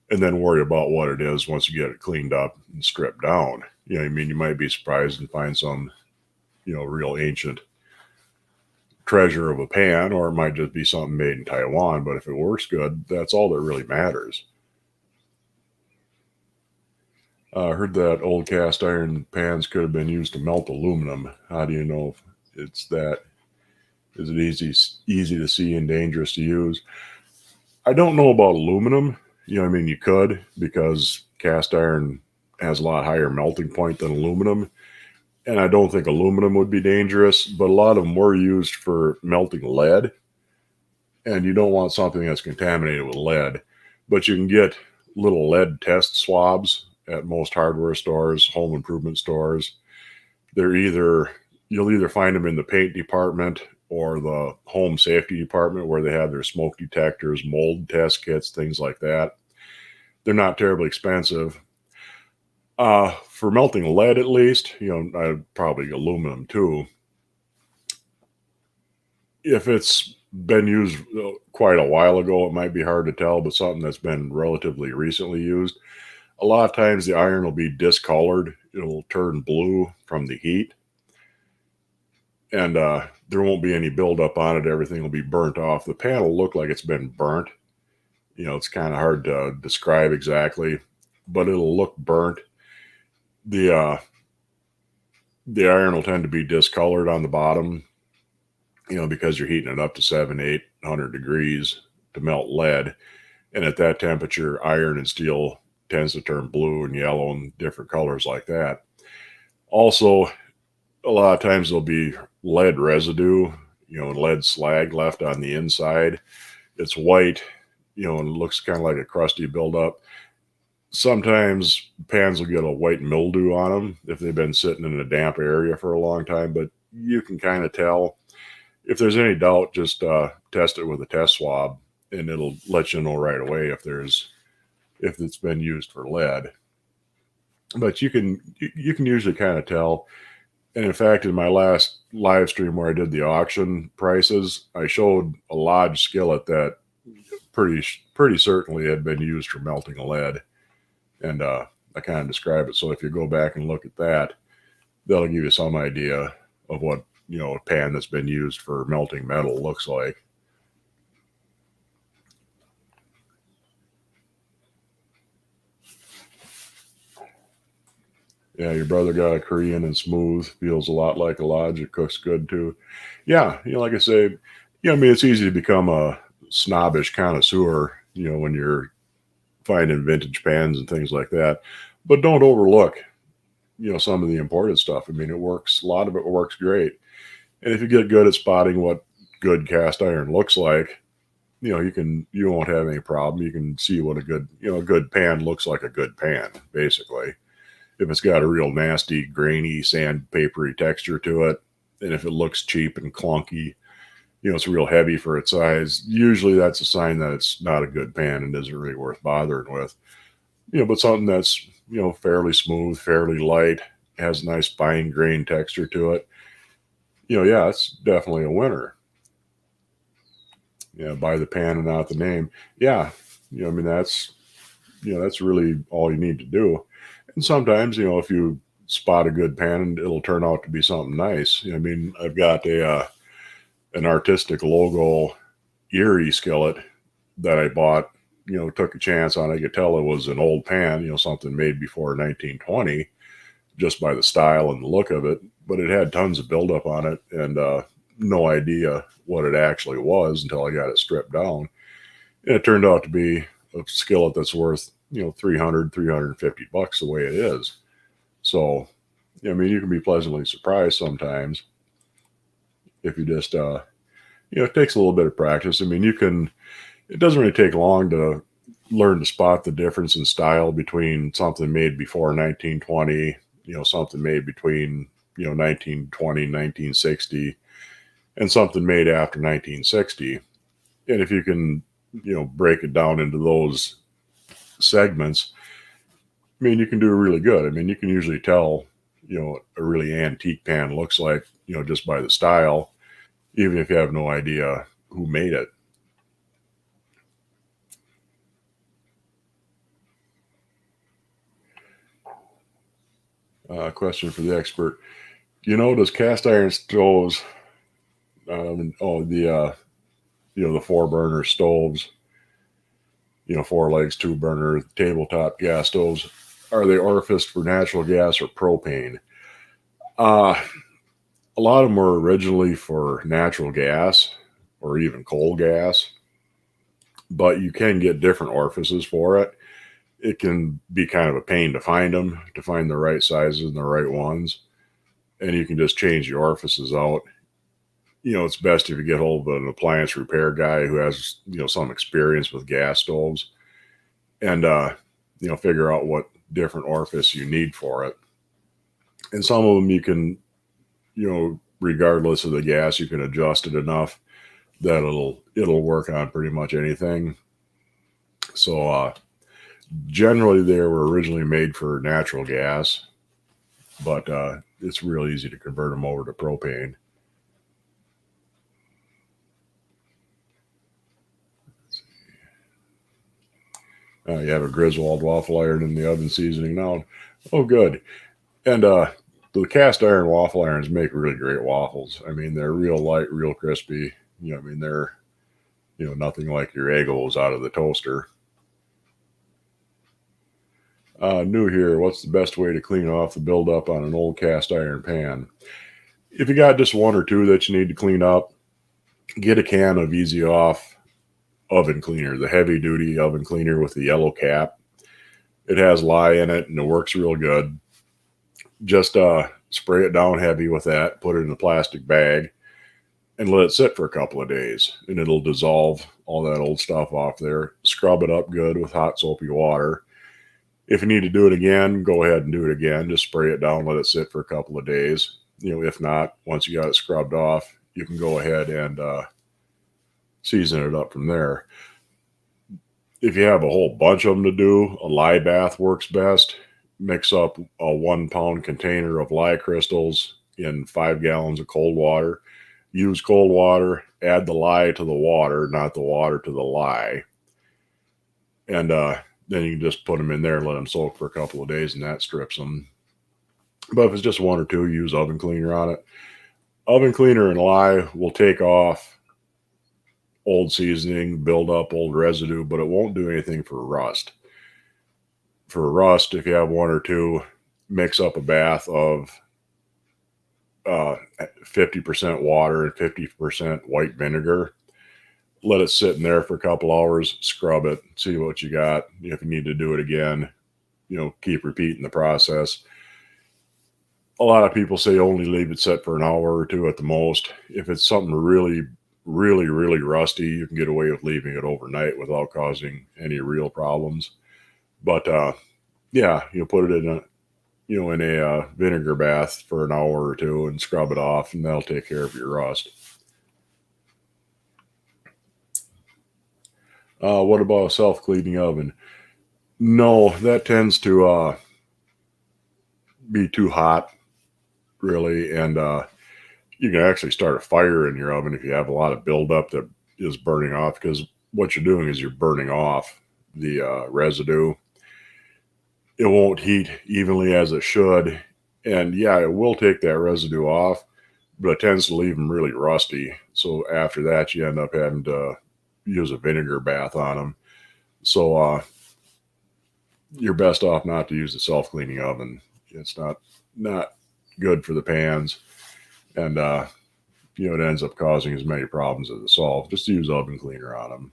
And then worry about what it is once you get it cleaned up and stripped down. I mean, you might be surprised and find some, real ancient treasure of a pan, or it might just be something made in Taiwan. But if it works good, that's all that really matters. I heard that old cast iron pans could have been used to melt aluminum. How do you know if it's that? Is it easy to see and dangerous to use? I don't know about aluminum. I mean, you could, because cast iron has a lot higher melting point than aluminum. And I don't think aluminum would be dangerous, but a lot of them were used for melting lead. And you don't want something that's contaminated with lead. But you can get little lead test swabs at most hardware stores, home improvement stores. You'll either find them in the paint department or the home safety department, where they have their smoke detectors, mold test kits, things like that. They're not terribly expensive. For melting lead, at least, probably aluminum too. If it's been used quite a while ago, it might be hard to tell, but something that's been relatively recently used, a lot of times the iron will be discolored. It'll turn blue from the heat. And there won't be any buildup on it. Everything will be burnt off. The pan will look like it's been burnt. It's kind of hard to describe exactly, but it'll look burnt. The the iron will tend to be discolored on the bottom, because you're heating it up to 700, 800 degrees to melt lead. And at that temperature, iron and steel tends to turn blue and yellow and different colors like that. Also, a lot of times there'll be lead residue, and lead slag left on the inside. It's white, and it looks kind of like a crusty buildup. Sometimes pans will get a white mildew on them if they've been sitting in a damp area for a long time, but you can kind of tell. If there's any doubt, just test it with a test swab, and it'll let you know right away if it's been used for lead. But you can usually kind of tell. And in fact, in my last live stream where I did the auction prices, I showed a Lodge skillet that pretty certainly had been used for melting lead, and I kind of describe it. So if you go back and look at that, that'll give you some idea of what a pan that's been used for melting metal looks like. Yeah, your brother got a Korean and smooth, feels a lot like a Lodge. It cooks good too. Yeah, like I say, it's easy to become a snobbish connoisseur, when you're finding vintage pans and things like that. But don't overlook, some of the imported stuff. I mean, it works. A lot of it works great. And if you get good at spotting what good cast iron looks like, you won't have any problem. You can see what a good pan looks like. A good pan, basically. If it's got a real nasty, grainy, sandpapery texture to it, and if it looks cheap and clunky, it's real heavy for its size, usually that's a sign that it's not a good pan and isn't really worth bothering with. But something that's, fairly smooth, fairly light, has a nice fine grain texture to it, yeah, it's definitely a winner. Buy the pan and not the name. Yeah, that's really all you need to do. And sometimes, if you spot a good pan, it'll turn out to be something nice. I've got an artistic logo Erie skillet that I bought. Took a chance on. I could tell it was an old pan, something made before 1920, just by the style and the look of it. But it had tons of buildup on it, and no idea what it actually was until I got it stripped down. And it turned out to be a skillet that's worth, $300, $350 the way it is. So, you can be pleasantly surprised sometimes if you just, it takes a little bit of practice. It doesn't really take long to learn to spot the difference in style between something made before 1920, something made between, 1920, 1960, and something made after 1960. And if you can, break it down into those segments, you can do really good. You can usually tell, a really antique pan looks like, just by the style, even if you have no idea who made it. Question for the expert. Does cast iron stoves, the 4-burner stoves, 4 legs, 2-burner, tabletop gas stoves, are they orificed for natural gas or propane? A lot of them were originally for natural gas or even coal gas, but you can get different orifices for it. It can be kind of a pain to find them, to find the right sizes and the right ones. And you can just change the orifices out. It's best if you get hold of an appliance repair guy who has, some experience with gas stoves, and, figure out what different orifice you need for it. And some of them you can, regardless of the gas, you can adjust it enough that it'll work on pretty much anything. So, generally they were originally made for natural gas, but it's real easy to convert them over to propane. You have a Griswold waffle iron in the oven seasoning now. Oh, good. And the cast iron waffle irons make really great waffles. They're real light, real crispy. They're, nothing like your Eggos out of the toaster. New here. What's the best way to clean off the buildup on an old cast iron pan? If you got just one or two that you need to clean up, get a can of Easy Off oven cleaner, the heavy duty oven cleaner with the yellow cap. It has lye in it and it works real good. Just spray it down heavy with that, put it in a plastic bag, and let it sit for a couple of days, and it'll dissolve all that old stuff off there. Scrub it up good with hot soapy water. If you need to do it again, go ahead and do it again. Just spray it down, let it sit for a couple of days. If not, once you got it scrubbed off, you can go ahead and season it up from there. If you have a whole bunch of them to do, a lye bath works best. Mix up a 1 pound container of lye crystals in 5 gallons of cold water. Use cold water, add the lye to the water, not the water to the lye. And then you can just put them in there and let them soak for a couple of days, and that strips them. But if it's just one or two, use oven cleaner on it. Oven cleaner and lye will take off old seasoning, build up old residue, but it won't do anything for rust. For rust, if you have one or two, mix up a bath of 50% water and 50% white vinegar. Let it sit in there for a couple hours, scrub it, see what you got. If you need to do it again, keep repeating the process. A lot of people say only leave it set for an hour or two at the most. If it's something really, really, really rusty, you can get away with leaving it overnight without causing any real problems. But yeah, you put it in a vinegar bath for an hour or two and scrub it off, and that'll take care of your rust. What about a self-cleaning oven? No, that tends to be too hot, really, and you can actually start a fire in your oven if you have a lot of buildup that is burning off, because what you're doing is you're burning off the residue. It won't heat evenly as it should, and yeah, it will take that residue off, but it tends to leave them really rusty. So after that, you end up having to use a vinegar bath on them. So you're best off not to use a self-cleaning oven. It's not good for the pans, and it ends up causing as many problems as it solves. Just use oven cleaner on them.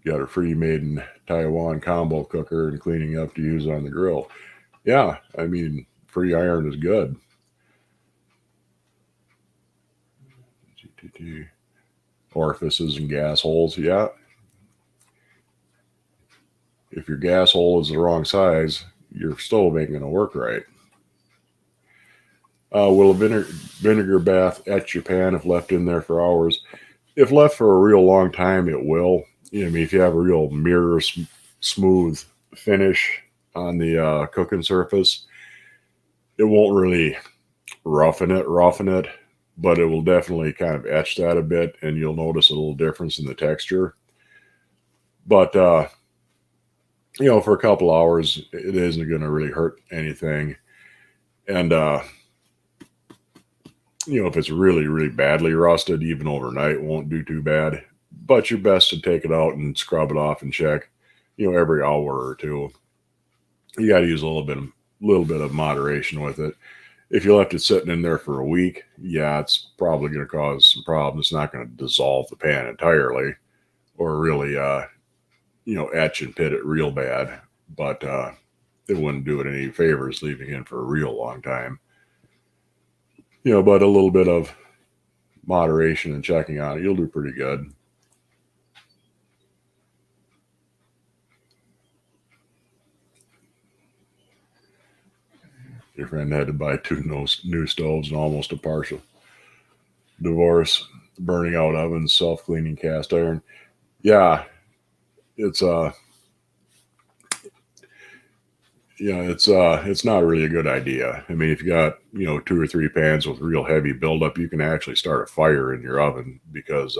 Got a free made in Taiwan combo cooker and cleaning up to use on the grill. Yeah, I mean, free iron is good. Orifices and gas holes, yeah. If your gas hole is the wrong size, your stove ain't going to work right. Will a vinegar bath etch your pan if left in there for hours? If left for a real long time, it will. If you have a real mirror smooth finish on the cooking surface, it won't really roughen it, but it will definitely kind of etch that a bit, and you'll notice a little difference in the texture. But for a couple hours, it isn't going to really hurt anything. And if it's really, really badly rusted, even overnight, it won't do too bad. But you're best to take it out and scrub it off and check, every hour or two. You got to use a little bit of moderation with it. If you left it sitting in there for a week, yeah, it's probably going to cause some problems. It's not going to dissolve the pan entirely, or really, etch and pit it real bad. But it wouldn't do it any favors leaving it for a real long time. But a little bit of moderation and checking on it, you'll do pretty good. Your friend had to buy 2 new stoves and almost a partial divorce. Burning out ovens, self-cleaning cast iron. Yeah, it's it's not really a good idea. I mean, if you got 2 or 3 pans with real heavy buildup, you can actually start a fire in your oven, because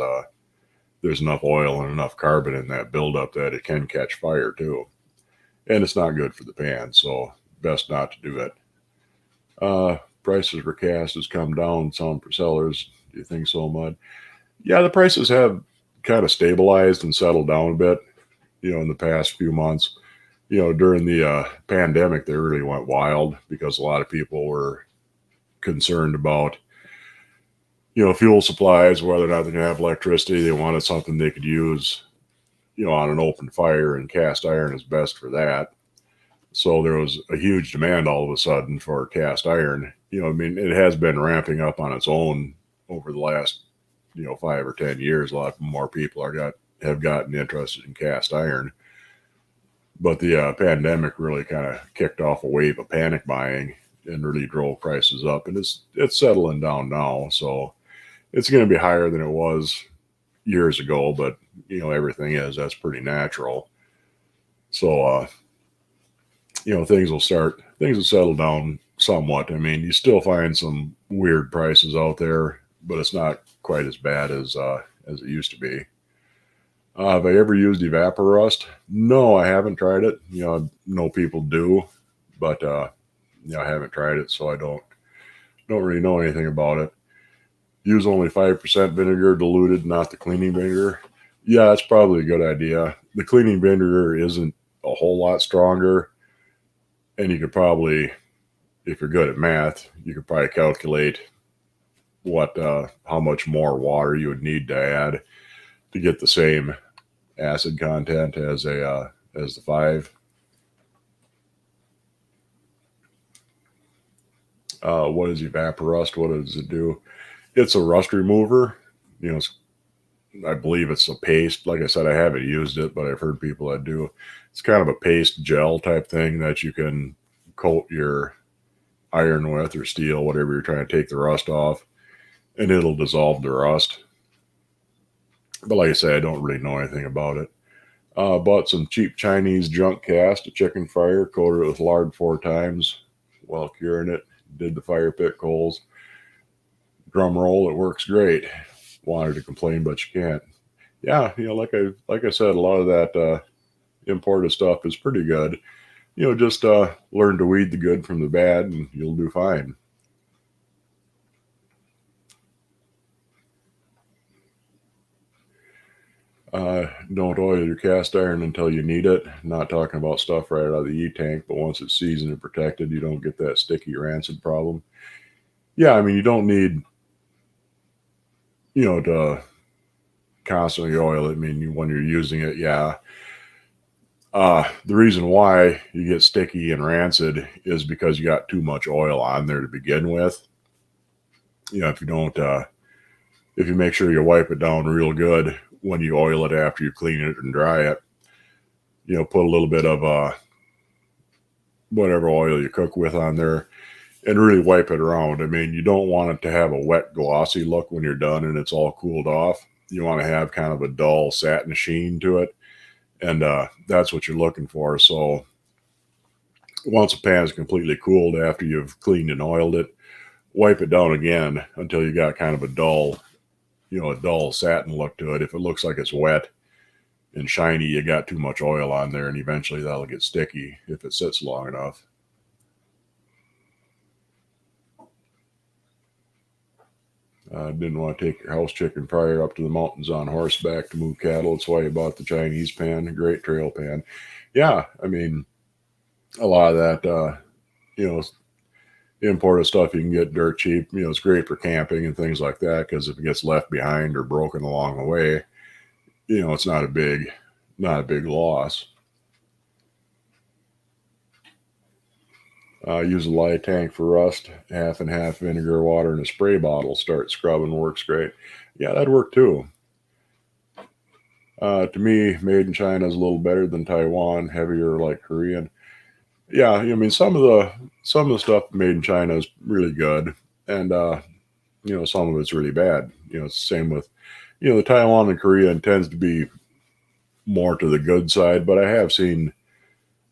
there's enough oil and enough carbon in that buildup that it can catch fire too, and it's not good for the pan. So best not to do it. Prices for cast has come down some for sellers. Do you think so, Mud? Yeah, the prices have kind of stabilized and settled down a bit, in the past few months. During the pandemic, they really went wild because a lot of people were concerned about, fuel supplies, whether or not they're going to have electricity. They wanted something they could use, on an open fire, and cast iron is best for that. So there was a huge demand all of a sudden for cast iron. I mean, it has been ramping up on its own over the last, 5 or 10 years. A lot more people have gotten interested in cast iron. But the pandemic really kind of kicked off a wave of panic buying and really drove prices up. And it's settling down now. So it's going to be higher than it was years ago. But, everything that's pretty natural. So, things will settle down somewhat. I mean, you still find some weird prices out there, but it's not quite as bad as it used to be. Have I ever used Evaporust? No, I haven't tried it. I know people do, but I haven't tried it, so I don't really know anything about it. Use only 5% vinegar diluted, not the cleaning vinegar. Yeah, that's probably a good idea. The cleaning vinegar isn't a whole lot stronger, and you could probably, if you're good at math, you could probably calculate how much more water you would need to add to get the same acid content as the 5. What is Evaporust? What does it do? It's a rust remover. I believe it's a paste. Like I said, I haven't used it, but I've heard people that do. It's kind of a paste gel type thing that you can coat your iron with, or steel, whatever you're trying to take the rust off, and it'll dissolve the rust. But like I say, I don't really know anything about it. Bought some cheap Chinese junk cast, a chicken fryer, coated it with lard 4 times while curing it. Did the fire pit coals. Drum roll, it works great. Wanted to complain, but you can't. Yeah, like I said, a lot of that imported stuff is pretty good. Just learn to weed the good from the bad, and you'll do fine. Don't oil your cast iron until you need it. Not talking about stuff right out of the E-tank, but once it's seasoned and protected, you don't get that sticky rancid problem. Yeah, I mean, you don't need, to constantly oil it. I mean, when you're using it, yeah. The reason why you get sticky and rancid is because you got too much oil on there to begin with. If you don't, if you make sure you wipe it down real good when you oil it after you clean it and dry it, put a little bit of whatever oil you cook with on there and really wipe it around. I mean, you don't want it to have a wet, glossy look when you're done and it's all cooled off. You want to have kind of a dull satin sheen to it. And that's what you're looking for. So once a pan is completely cooled after you've cleaned and oiled it, wipe it down again until you got kind of a dull satin look to it. If it looks like it's wet and shiny, you got too much oil on there, and eventually that'll get sticky if it sits long enough. Didn't want to take your house chicken fryer up to the mountains on horseback to move cattle. That's why you bought the Chinese pan, a great trail pan. Yeah, I mean, a lot of that, imported stuff you can get dirt cheap. It's great for camping and things like that, because if it gets left behind or broken along the way, it's not a big loss. Use a lye tank for rust, half and half vinegar, water, and a spray bottle. Start scrubbing, works great. Yeah, that'd work too. To me, made in China is a little better than Taiwan, heavier like Korean. Yeah, I mean, some of the stuff made in China is really good, and some of it's really bad. It's the same with the Taiwan and Korean tends to be more to the good side, but I have seen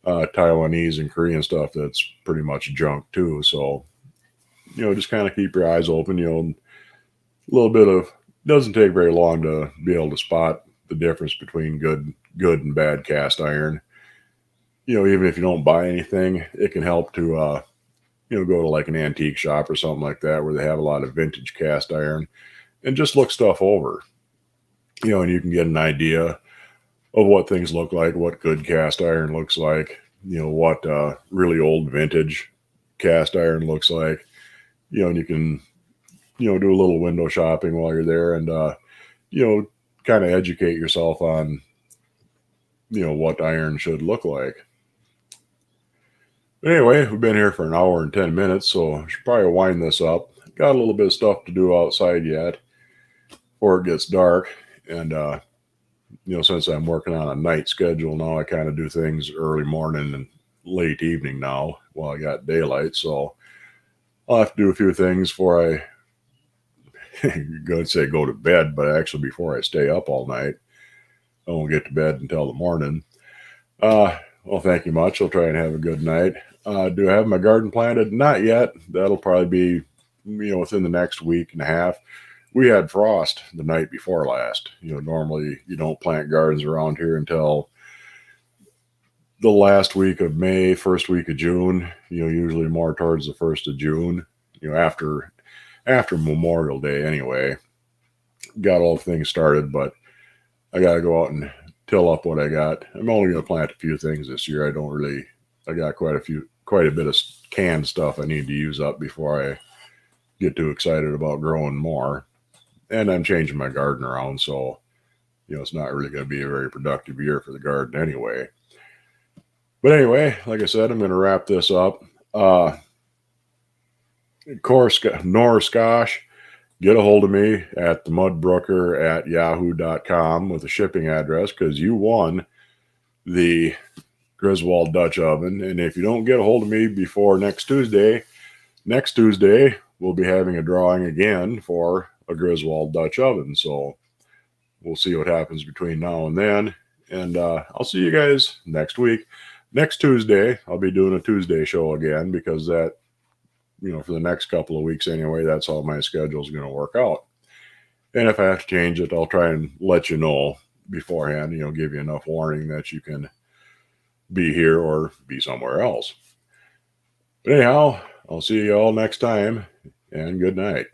Taiwanese and Korean stuff that's pretty much junk too. So just kind of keep your eyes open. A little bit of, doesn't take very long to be able to spot the difference between good and bad cast iron. Even if you don't buy anything, it can help to go to like an antique shop or something like that where they have a lot of vintage cast iron, and just look stuff over. and you can get an idea of what things look like, what good cast iron looks like, what really old vintage cast iron looks like, and you can, do a little window shopping while you're there and, kind of educate yourself on, what iron should look like. Anyway, we've been here for an hour and 10 minutes, so I should probably wind this up. Got a little bit of stuff to do outside yet before it gets dark. And, since I'm working on a night schedule now, I kind of do things early morning and late evening now while I got daylight. So I'll have to do a few things before I go to bed, but actually before I stay up all night. I won't get to bed until the morning. Well, thank you much. I'll try and have a good night. Do I have my garden planted? Not yet. That'll probably be, within the next week and a half. We had frost the night before last. Normally you don't plant gardens around here until the last week of May, first week of June, usually more towards the 1st of June, after Memorial Day anyway. Got all the things started, but I got to go out and till up what I got. I'm only going to plant a few things this year. I got quite a bit of canned stuff I need to use up before I get too excited about growing more. And I'm changing my garden around, so it's not really going to be a very productive year for the garden anyway. But anyway, like I said, I'm going to wrap this up. Of course, Norskosh, get a hold of me at themudbrooker@yahoo.com with a shipping address, because you won the Griswold Dutch oven. And if you don't get a hold of me before next Tuesday we'll be having a drawing again for a Griswold Dutch oven. So we'll see what happens between now and then. And I'll see you guys next week. Next Tuesday, I'll be doing a Tuesday show again, because that, for the next couple of weeks anyway, that's how my schedule is going to work out. And if I have to change it, I'll try and let you know beforehand, give you enough warning that you can be here or be somewhere else. But anyhow, I'll see you all next time, and good night.